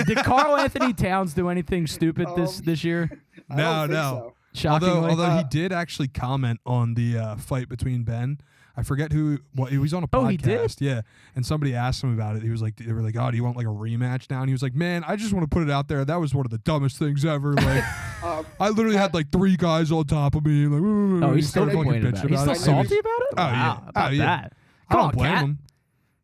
Did Karl Anthony Towns do anything stupid this year? No. So. Shockingly. Although he did actually comment on the fight between Ben. I forget who. He was on a podcast. Oh, he did? Yeah, and somebody asked him about it. He was like, they were like, "Oh, do you want like a rematch now?" And he was like, "Man, I just want to put it out there. That was one of the dumbest things ever. Like, I literally had like 3 guys on top of me. Like, he's still complaining about it. He's still salty about it. Oh yeah, about that. I don't blame him.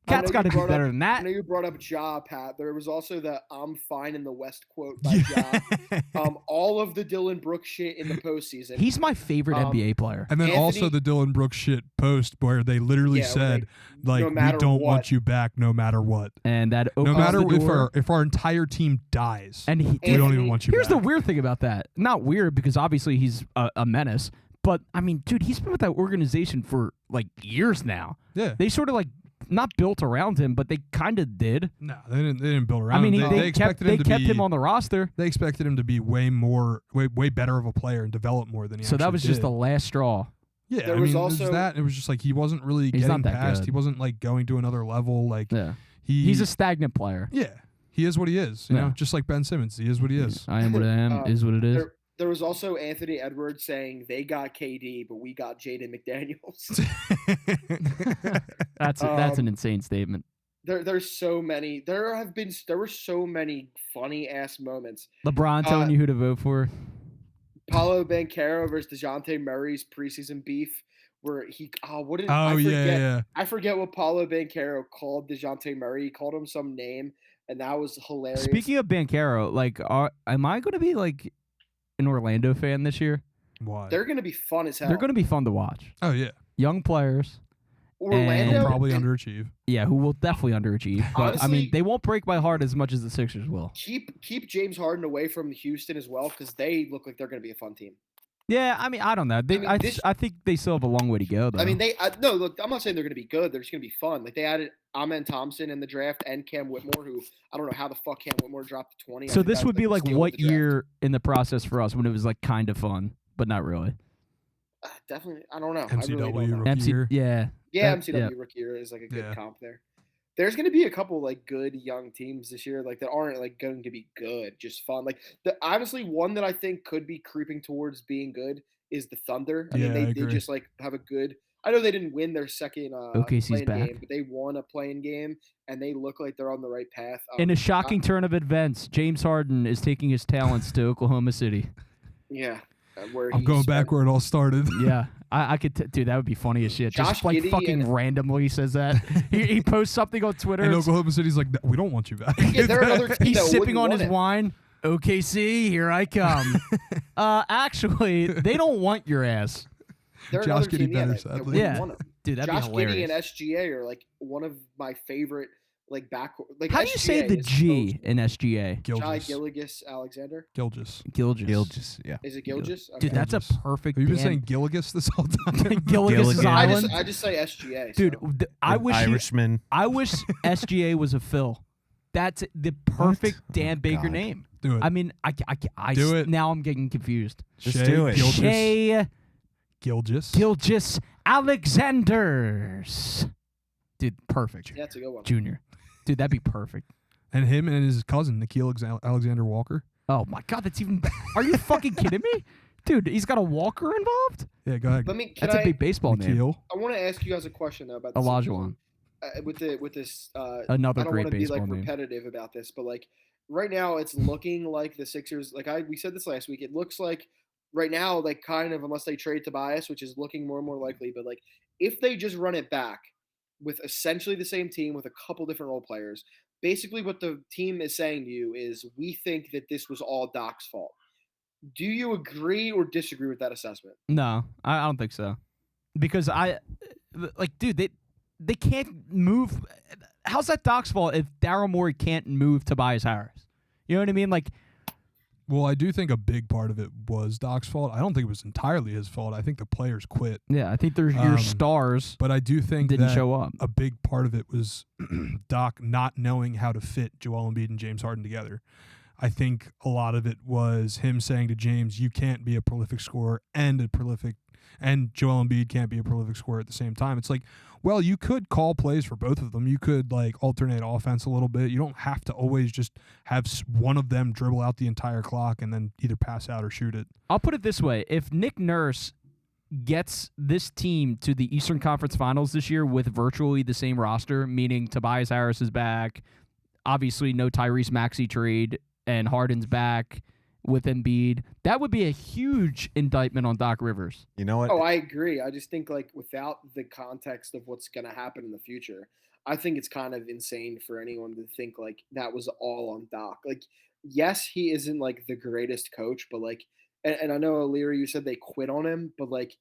Cat's got to do better than that. I know you brought up Ja, Pat. There was also the "I'm fine in the West" quote by Ja. All of the Dylan Brooks shit in the postseason. He's my favorite NBA player. And then also the Dylan Brooks shit post where they literally said, like, no we don't want you back no matter what. And that no matter if our entire team dies, and we don't even want you Here's back. the weird thing about that. Not weird because obviously he's a menace. But, I mean, dude, he's been with that organization for, like, years now. Yeah. They sort of, like, not built around him, but they kind of did. No, they didn't build around him. They kept him on the roster. They expected him to be way better of a player and develop more than he So that was did. just the last straw. Yeah, there was also that. It was just like he wasn't really getting past. He wasn't like going to another level. Like he's a stagnant player. Yeah, he is what he is. You know, just like Ben Simmons, he is what he is. I am what I am. Is what it is. There was also Anthony Edwards saying they got KD, but we got Jaden McDaniels. That's an insane statement. There's so many. There were so many funny ass moments. LeBron telling you who to vote for. Paolo Banchero versus DeJounte Murray's preseason beef, where I forget what Paolo Banchero called DeJounte Murray. He called him some name, and that was hilarious. Speaking of Banchero, like, am I going to be like an Orlando fan this year? Why? They're going to be fun as hell. They're going to be fun to watch. Oh yeah, young players, Orlando They'll probably underachieve. Yeah, who will definitely underachieve. But Honestly, I mean, they won't break my heart as much as the Sixers will. Keep James Harden away from Houston as well because they look like they're going to be a fun team. Yeah, I mean, I don't know. I think they still have a long way to go, though. I mean, no, look, I'm not saying they're going to be good. They're just going to be fun. Like, they added Amen Thompson in the draft and Cam Whitmore, who I don't know how the fuck Cam Whitmore dropped to 20. So this would be like what year in the process for us when it was like kind of fun, but not really? Definitely, I don't know. MCW I really don't know. rookie year. Yeah, MCW rookie year is like a good comp there. There's going to be a couple like good young teams this year, like that aren't like going to be good, just fun. Like honestly, one that I think could be creeping towards being good is the Thunder. I mean, they just like have a good. I know they didn't win their second OKC's back. game, but they won a playing game, and they look like they're on the right path. In a shocking turn of events, James Harden is taking his talents to Oklahoma City. Yeah. I'm going back where it all started. Yeah, I could, dude. That would be funny as shit. Just like fucking randomly says that. He posts something on Twitter. And Oklahoma City's like, we don't want you back. Yeah, they're another team He's sipping on his wine. OKC, here I come. Actually, they don't want your ass. They're Josh Giddey better, sadly. Yeah, dude, that'd Josh be hilarious. Giddey and SGA are like one of my favorite. Like back, like how do you say the G in SGA? Gilgeous Alexander. Gilgeous. Yeah. Is it Gilgeous? Dude, that's a perfect. Have you been saying Gilligus this whole time? Gilligan's Island. I just say SGA. Dude, I wish Irishman. I wish SGA was a Phil. That's the perfect Dan Baker name. Do it. I mean, I do it. Now I'm getting confused. Just do it. Shea Gilgeous Alexanders. Dude, perfect. Yeah, that's a good one. Junior. Dude, that'd be perfect. And him and his cousin, Nikhil Alexander Walker. Oh, my God. That's even better. Are you fucking kidding me? Dude, he's got a Walker involved? Yeah, go ahead. That's a big baseball name. I want to ask you guys a question, though, about this. Olajuwon. With this. Another I don't great want to be baseball like name. repetitive about this, but like right now it's looking like the Sixers, like we said this last week, it looks like right now, like kind of, unless they trade Tobias, which is looking more and more likely, but like if they just run it back with essentially the same team with a couple different role players, basically what the team is saying to you is, we think that this was all Doc's fault. Do you agree or disagree with that assessment? No, I don't think so. Because dude, they can't move. How's that Doc's fault if Daryl Morey can't move Tobias Harris? You know what I mean? Like, well, I do think a big part of it was Doc's fault. I don't think it was entirely his fault. I think the players quit. Yeah, I think there's your stars. But I do think didn't show up. A big part of it was Doc not knowing how to fit Joel Embiid and James Harden together. I think a lot of it was him saying to James, "You can't be a prolific scorer and Joel Embiid can't be a prolific scorer at the same time." It's like, well, you could call plays for both of them. You could like alternate offense a little bit. You don't have to always just have one of them dribble out the entire clock and then either pass out or shoot it. I'll put it this way. If Nick Nurse gets this team to the Eastern Conference Finals this year with virtually the same roster, meaning Tobias Harris is back, obviously no Tyrese Maxey trade, and Harden's back with Embiid, that would be a huge indictment on Doc Rivers. You know what? Oh, I agree. I just think like without the context of what's going to happen in the future, I think it's kind of insane for anyone to think like that was all on Doc. Like, yes, he isn't like the greatest coach, but like, and I know O'Leary, you said they quit on him, but like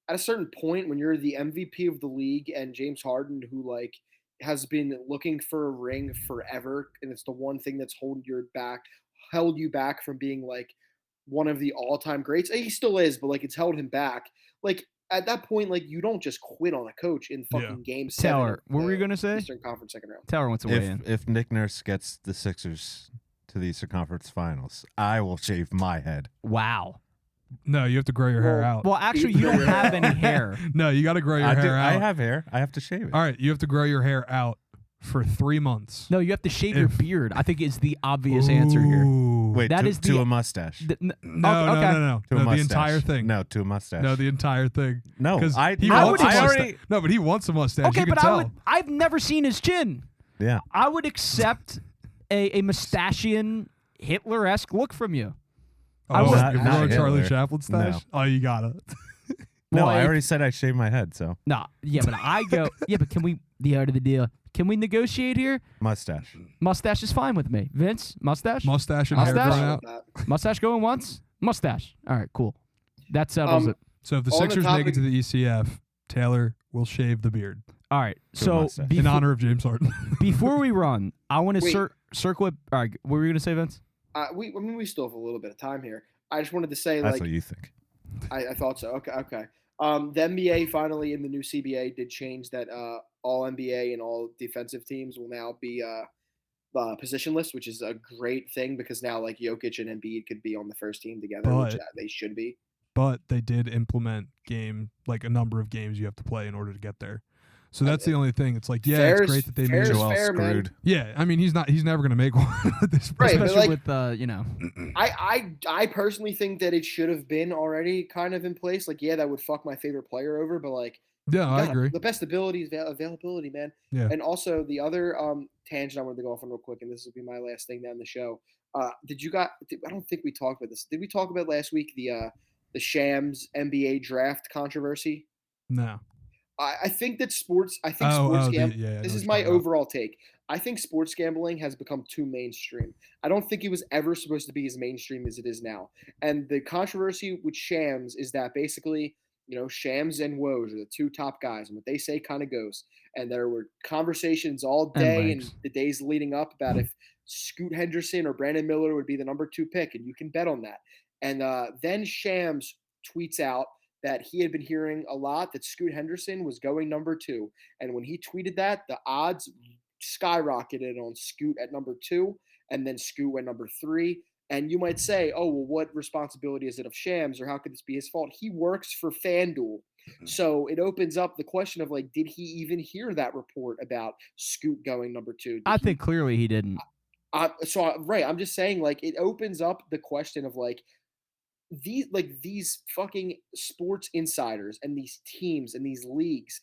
at a certain point when you're the MVP of the league and James Harden, who like has been looking for a ring forever, and it's the one thing that's held you back from being like one of the all-time greats. He still is, but like it's held him back. Like at that point, like you don't just quit on a coach in fucking game 7. Taylor, what were you gonna say? Eastern Conference second round. Taylor wants to weigh in. If Nick Nurse gets the Sixers to the Eastern Conference Finals, I will shave my head. Wow. No, you have to grow your hair out. Well, actually, you don't have any hair. No, you got to grow your hair out. I have hair. I have to shave it. All right, you have to grow your hair out for 3 months. No, you have to shave your beard. I think is the obvious answer here. Wait, that is to a mustache. No, okay. no. To a mustache. The entire thing. No, to a mustache. No, the entire thing. No, because I already. No, but he wants a mustache. Okay, you can but tell. I've never seen his chin. Yeah, I would accept a mustachian Hitler-esque look from you. Oh, if not you're going Hitler. Charlie Chaplin stash? No. Oh, you got it. no, Well, I already said I shaved my head, so. No, yeah, but I go, yeah, but can we, the art of the deal, can we negotiate here? Mustache. Mustache is fine with me. Vince, mustache? Mustache and hair Mustache? growing out. Mustache going once? Mustache. All right, cool. That settles it. So if the On the Sixers make topic- it to the ECF, Taylor will shave the beard. All right. So in honor of James Harden. before we run, I want to circle it. All right. What were you going to say, Vince? We still have a little bit of time here. I just wanted to say, That's what you think. I thought so. Okay. The NBA finally in the new CBA did change that all NBA and all defensive teams will now be positionless, which is a great thing because now like Jokic and Embiid could be on the first team together, which they should be. But they did implement a number of games you have to play in order to get there. So that's the only thing. It's like, it's great that they made Joel screwed. Man. Yeah, I mean, he's never going to make one at this point. Right, especially with I personally think that it should have been already kind of in place. Like, that would fuck my favorite player over, but like, I agree. The best ability is availability, man. Yeah. And also the other tangent I wanted to go off on real quick, and this will be my last thing down the show. I don't think we talked about this. Did we talk about last week the Shams NBA draft controversy? No. I think that sports gambling. This is my overall take. I think sports gambling has become too mainstream. I don't think it was ever supposed to be as mainstream as it is now. And the controversy with Shams is that basically, Shams and Woj are the two top guys, and what they say kind of goes. And there were conversations all day and the days leading up about if Scoot Henderson or Brandon Miller would be the number 2 pick, and you can bet on that. And then Shams tweets out that he had been hearing a lot that Scoot Henderson was going number 2. And when he tweeted that, the odds skyrocketed on Scoot at number 2, and then Scoot went number 3. And you might say, oh, well, what responsibility is it of Shams, or how could this be his fault? He works for FanDuel. So it opens up the question of, like, did he even hear that report about Scoot going number 2? I think clearly he didn't. I'm just saying, like, it opens up the question of, like, these fucking sports insiders and these teams and these leagues,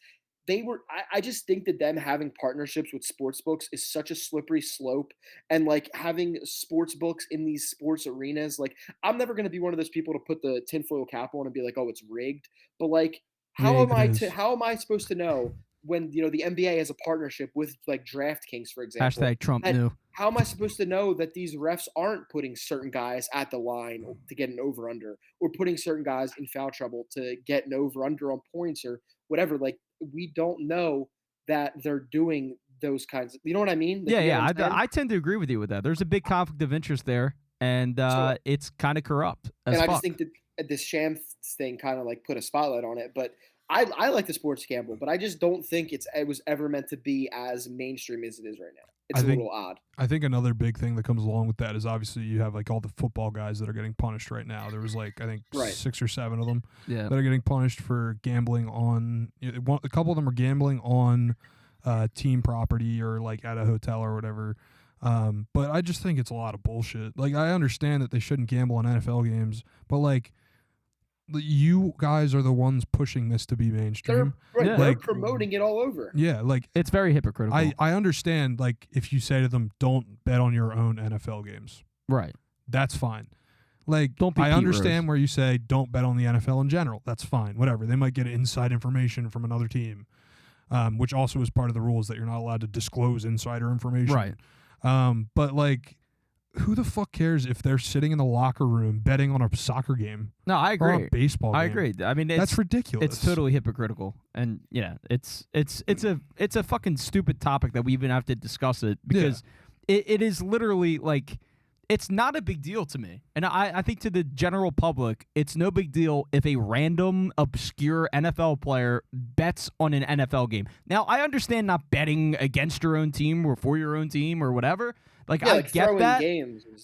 I just think that them having partnerships with sports books is such a slippery slope. And like having sports books in these sports arenas, like I'm never going to be one of those people to put the tinfoil cap on and be like, oh, it's rigged. But like, how am I supposed to know when, the NBA has a partnership with like DraftKings, for example? Hashtag Trump knew. How am I supposed to know that these refs aren't putting certain guys at the line to get an over-under, or putting certain guys in foul trouble to get an over-under on points or whatever? Like, we don't know that they're doing those kinds of, you know what I mean? Like, I tend to agree with you with that. There's a big conflict of interest there, and it's kind of corrupt. And I just think that this Shams thing kind of like put a spotlight on it. But I like the sports gamble, but I just don't think it was ever meant to be as mainstream as it is right now. It's a little odd. I think another big thing that comes along with that is obviously you have like all the football guys that are getting punished right now. There was like, I think 6 or 7 of them that are getting punished for gambling on, a couple of them are gambling on team property or like at a hotel or whatever. But I just think it's a lot of bullshit. Like, I understand that they shouldn't gamble on NFL games, but like, you guys are the ones pushing this to be mainstream. They're promoting it all over. Yeah, like it's very hypocritical. I understand, like, if you say to them, don't bet on your own NFL games. Right. That's fine. Like, don't be I Pete understand Rose. Where you say don't bet on the NFL in general. That's fine. Whatever. They might get inside information from another team, which also is part of the rules that you're not allowed to disclose insider information. Right. But like, who the fuck cares if they're sitting in the locker room betting on a soccer game? No, I agree. Or a baseball game. I agree. I mean, that's ridiculous. It's totally hypocritical, and it's a fucking stupid topic that we even have to discuss it because it is literally like it's not a big deal to me, and I think to the general public, it's no big deal if a random obscure NFL player bets on an NFL game. Now, I understand not betting against your own team or for your own team or whatever. Like, I get that.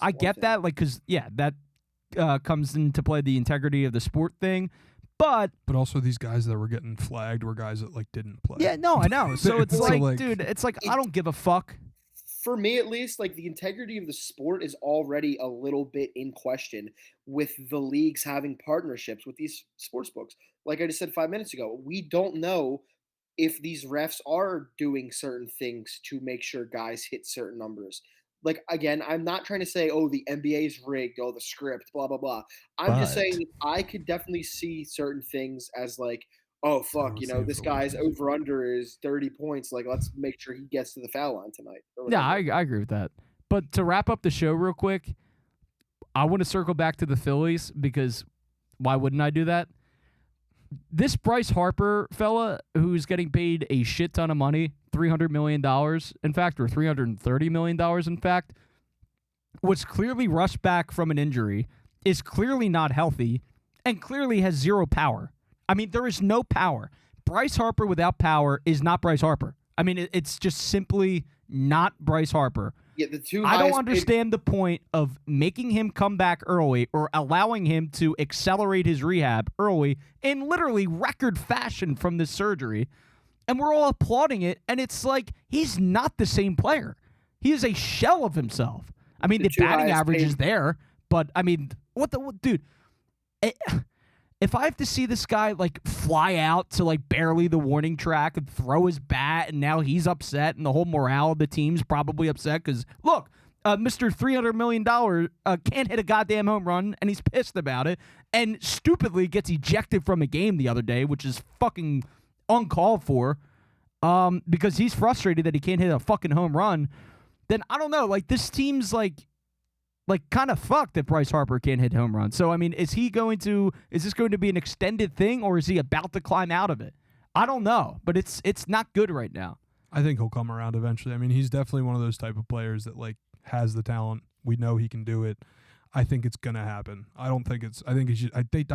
I get that, like, because that comes into play the integrity of the sport thing, but also these guys that were getting flagged were guys that like didn't play. Yeah, no, I know. So it's like, dude, it's like I don't give a fuck. For me, at least, like the integrity of the sport is already a little bit in question with the leagues having partnerships with these sports books. Like I just said 5 minutes ago, we don't know if these refs are doing certain things to make sure guys hit certain numbers. Like, again, I'm not trying to say, oh, the NBA's rigged, oh, the script, blah, blah, blah. I'm just saying I could definitely see certain things as like, oh, fuck, this guy's over-under is 30 points. Like, let's make sure he gets to the foul line tonight. Yeah, I agree with that. But to wrap up the show real quick, I want to circle back to the Phillies because why wouldn't I do that? this Bryce Harper fella who's getting paid a shit ton of money, $300 million, in fact, or $330 million, in fact, was clearly rushed back from an injury, is clearly not healthy, and clearly has zero power. I mean, there is no power. Bryce Harper without power is not Bryce Harper. I mean, it's just simply not Bryce Harper. Yeah, the two I don't understand the point of making him come back early or allowing him to accelerate his rehab early in literally record fashion from this surgery. And we're all applauding it, and it's like he's not the same player. He is a shell of himself. I mean, the batting average is there, but I mean, dude? If I have to see this guy like fly out to like barely the warning track and throw his bat, and now he's upset, and the whole morale of the team's probably upset because look, Mr. $300 million can't hit a goddamn home run, and he's pissed about it, and stupidly gets ejected from a game the other day, which is fucking uncalled for, because he's frustrated that he can't hit a fucking home run. Then I don't know, like this team's like kind of fucked if Bryce Harper can't hit home runs. So I mean, is this going to be an extended thing, or is he about to climb out of it? I don't know, but it's not good right now. I think he'll come around eventually. I mean, he's definitely one of those type of players that like has the talent. We know he can do it. I think it's gonna happen. I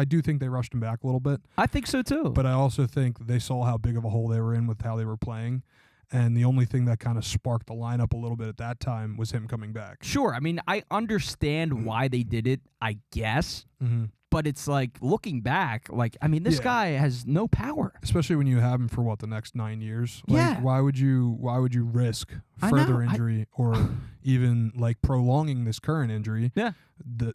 do think they rushed him back a little bit. I think so too. But I also think they saw how big of a hole they were in with how they were playing. And the only thing that kind of sparked the lineup a little bit at that time was him coming back. Sure. I mean, I understand why they did it, I guess. Mm-hmm. But it's like, looking back, like, I mean, this guy has no power. Especially when you have him for, the next 9 years? Like, why would you risk further injury or even, like, prolonging this current injury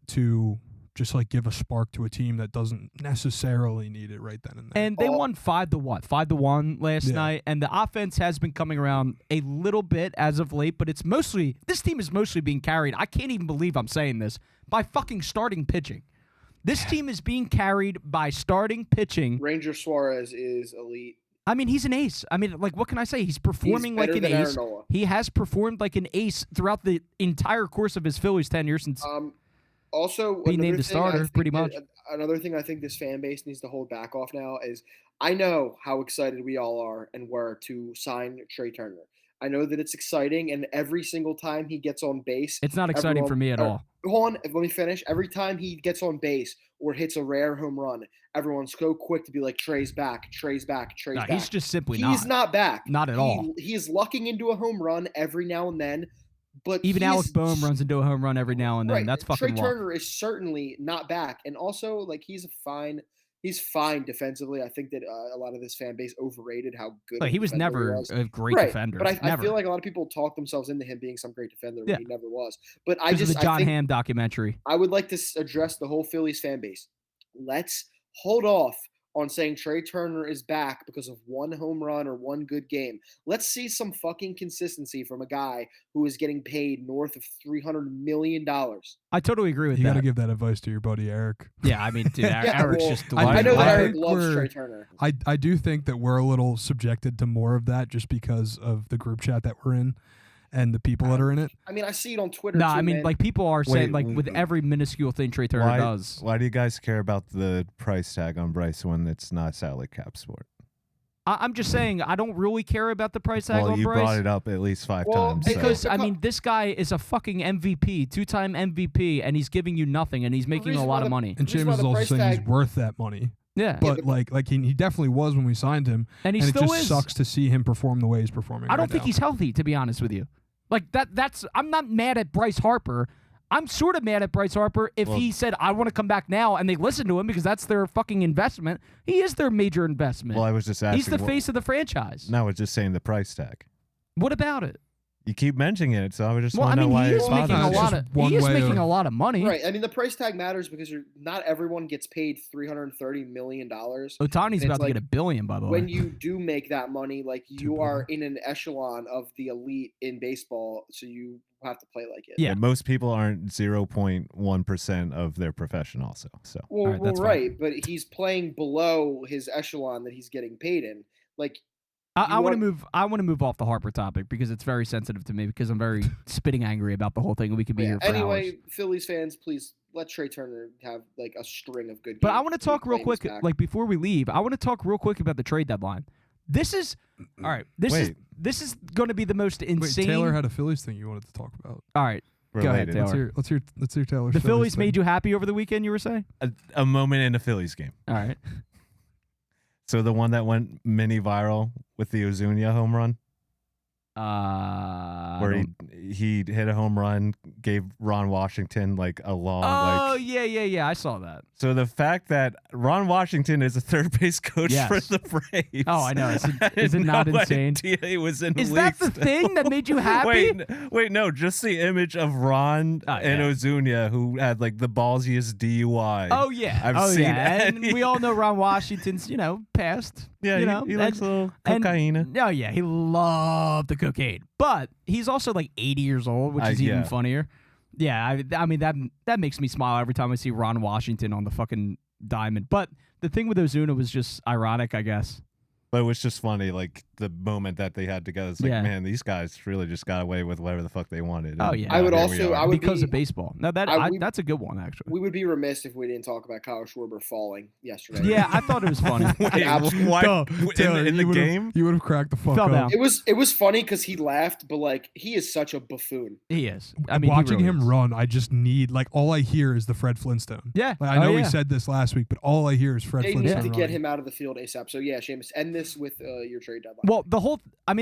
to just, like, give a spark to a team that doesn't necessarily need it right then and there? And they won 5-1 last night, and the offense has been coming around a little bit as of late, but this team is mostly being carried, I can't even believe I'm saying this, by fucking starting pitching. This team is being carried by starting pitching. Ranger Suarez is elite. I mean, he's an ace. I mean, like, what can I say? He's performing like an ace. He has performed like an ace throughout the entire course of his Phillies tenure since also being named a starter, pretty much. Another thing I think this fan base needs to hold back off now is I know how excited we all are and were to sign Trey Turner. I know that it's exciting, and every single time he gets on base, it's not exciting for me at all. Hold on, let me finish. Every time he gets on base or hits a rare home run, everyone's so quick to be like, Trey's back, Trey's back, Trey's back. He's just simply not. He's not back. Not at all. He's lucking into a home run every now and then, but even Alex Boehm runs into a home run every now and then. Right. That's fucking Trey Turner is certainly not back, and also like he's fine defensively. I think that a lot of this fan base overrated how good. He was never a great defender. But I feel like a lot of people talk themselves into him being some great defender when he never was. But I the John Hamm documentary. I would like to address the whole Phillies fan base. Let's hold off on saying Trey Turner is back because of one home run or one good game. Let's see some fucking consistency from a guy who is getting paid north of $300 million. I totally agree with that. You got to give that advice to your buddy Eric. Yeah, I mean, dude, Eric's just delighted. I know that Eric loves Trey Turner. I do think that we're a little subjected to more of that just because of the group chat that we're in and the people that are in it. I mean, I see it on Twitter. No, I mean, like people are saying, like with every minuscule thing Trey Turner does. Why do you guys care about the price tag on Bryce when it's not salary cap sport? I'm just saying I don't really care about the price tag on Bryce. You brought it up at least 5 times. Because, I mean, this guy is a fucking MVP, 2-time MVP, and he's giving you nothing, and he's making a lot of money. And James is also saying he's worth that money. Yeah. But he definitely was when we signed him. And he still it just sucks to see him perform the way he's performing I don't think he's healthy, to be honest with you. Like, that's I'm not mad at Bryce Harper. I'm sort of mad at Bryce Harper if he said, I want to come back now, and they listen to him because that's their fucking investment. He is their major investment. Well, I was just asking. He's the face of the franchise. No, I was just saying the price tag. What about it? You keep mentioning it, so I just want to know why it's making a lot of money. Right. I mean, the price tag matters because not everyone gets paid $330 million. Ohtani's about to get $1 billion, by the way. When you do make that money, like you are in an echelon of the elite in baseball, so you have to play like it. Yeah, most people aren't 0.1% of their profession also. So right, but he's playing below his echelon that he's getting paid in. Like I want to move off the Harper topic because it's very sensitive to me because I'm very spitting angry about the whole thing and we could be here for anyway, hours. Phillies fans, please let Trey Turner have like a string of good games. But I want to talk real quick, like before we leave, I want to talk real quick about the trade deadline. This is all right. This is going to be the most insane. Wait, Taylor had a Phillies thing you wanted to talk about. All right. Related. Go ahead, Taylor. Let's hear Taylor's The Phillies thing. made you happy over the weekend, you were saying? A moment in a Phillies game. All right. So the one that went mini viral with the Ozuna home run, where he hit a home run, gave Ron Washington like a long. Oh yeah, I saw that. So the fact that Ron Washington is a third base coach for the Braves. Oh, I know. Is it not insane? He was in Is that the thing that made you happy? Wait, no. Just the image of Ron and Ozuna, who had like the ballsiest DUI. Oh yeah, I've seen and we all know Ron Washington's past. Yeah, he likes a little cocaine. Oh yeah, he loved the cocaine, but he's also like 80 years old, which is even funnier. Yeah, I mean that makes me smile every time I see Ron Washington on the fucking diamond. But the thing with Ozuna was just ironic, I guess. But it was just funny, like the moment that they had together. It's like, man, these guys really just got away with whatever the fuck they wanted. Oh yeah, I would because of baseball. No, that's a good one actually. We would be remiss if we didn't talk about Kyle Schwarber falling yesterday. Yeah, I thought it was funny. Why? Taylor, in the game, you would have cracked the fuck Fell up. down. It was funny because he laughed, but like he is such a buffoon. He is. I mean, watching he really him is. run, I just need all I hear is the Fred Flintstone. Yeah, I know we said this last week, but all I hear is Fred They Flintstone. need to get running. him out of the field ASAP. So yeah, Seamus, end this with your trade deadline. Well,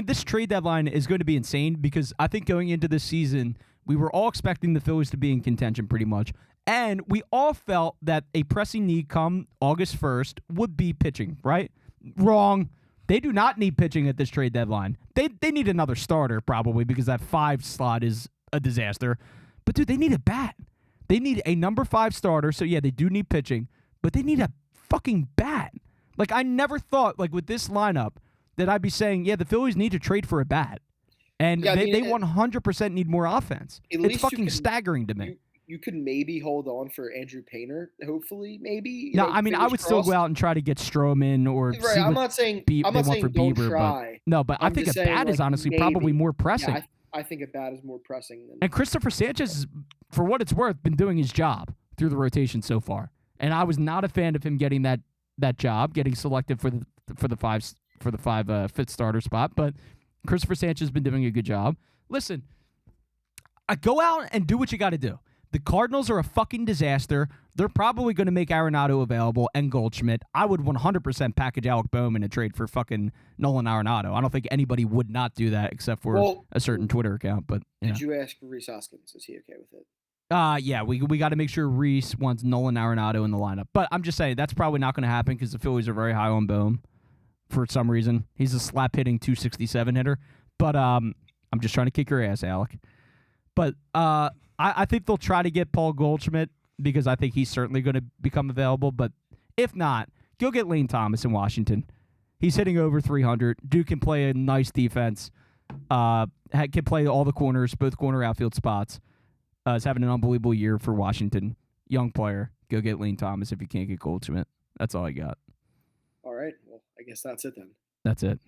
this trade deadline is going to be insane because I think going into this season, we were all expecting the Phillies to be in contention pretty much. And we all felt that a pressing need come August 1st would be pitching, right? Wrong. They do not need pitching at this trade deadline. They need another starter probably because that 5 slot is a disaster. But, dude, they need a bat. They need a number 5 starter. So, yeah, they do need pitching. But they need a fucking bat. Like, I never thought, like, with this lineup, that I'd be saying, yeah, the Phillies need to trade for a bat. And they 100% need more offense. It's fucking staggering to me. You could maybe hold on for Andrew Painter, hopefully, maybe. No, I mean, I would still go out and try to get Stroman or right. I'm not saying don't try. But I think a bat is honestly probably more pressing. Yeah, I think a bat is more pressing. And Christopher Sanchez, for what it's worth, been doing his job through the rotation so far. And I was not a fan of him getting that job, getting selected for the fifth starter spot. But Christopher Sanchez has been doing a good job. Listen, I go out and do what you got to do. The Cardinals are a fucking disaster. They're probably going to make Arenado available and Goldschmidt. I would 100% package Alec Boehm in a trade for fucking Nolan Arenado. I don't think anybody would not do that except for a certain Twitter account. But did you ask Rhys Hoskins? Is he okay with it? Yeah, we got to make sure Rhys wants Nolan Arenado in the lineup. But I'm just saying that's probably not going to happen because the Phillies are very high on Boehm for some reason. He's a slap-hitting 267 hitter. But I'm just trying to kick your ass, Alec. But I think they'll try to get Paul Goldschmidt because I think he's certainly going to become available. But if not, go get Lane Thomas in Washington. He's hitting over 300. Dude can play a nice defense. Can play all the corners, both corner outfield spots. Is having an unbelievable year for Washington. Young player. Go get Lane Thomas if you can't get Goldschmidt. That's all I got. All right. Well, I guess that's it then. That's it.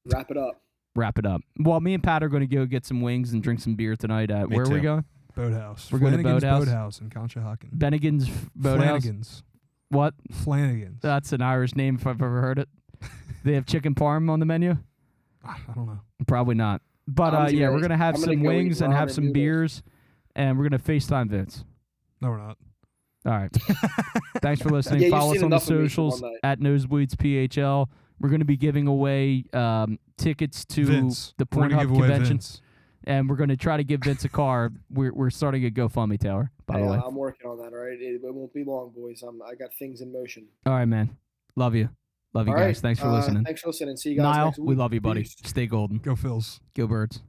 Wrap it up. Well, me and Pat are going to go get some wings and drink some beer tonight. Where are we going? Boathouse. We're going to Boathouse in Conshohocken. Bennigan's Boathouse. Flanagan's. What? Flanagan's. That's an Irish name if I've ever heard it. They have chicken parm on the menu? I don't know. Probably not. But we're going to have some wings and have some beers, and we're going to FaceTime Vince. No, we're not. All right. Thanks for listening. Follow us on the socials at Nosebleeds PHL. We're going to be giving away tickets to the Pornhub convention. And we're going to try to give Vince a car. We're starting a GoFundMe, Taylor, by the way. I'm working on that, all right? It won't be long, boys. I got things in motion. All right, man. Love you. Love you guys. Thanks for listening. Thanks for listening. See you guys Niall, next week. we love you, buddy. Peace. Stay golden. Go Phils. Go Birds.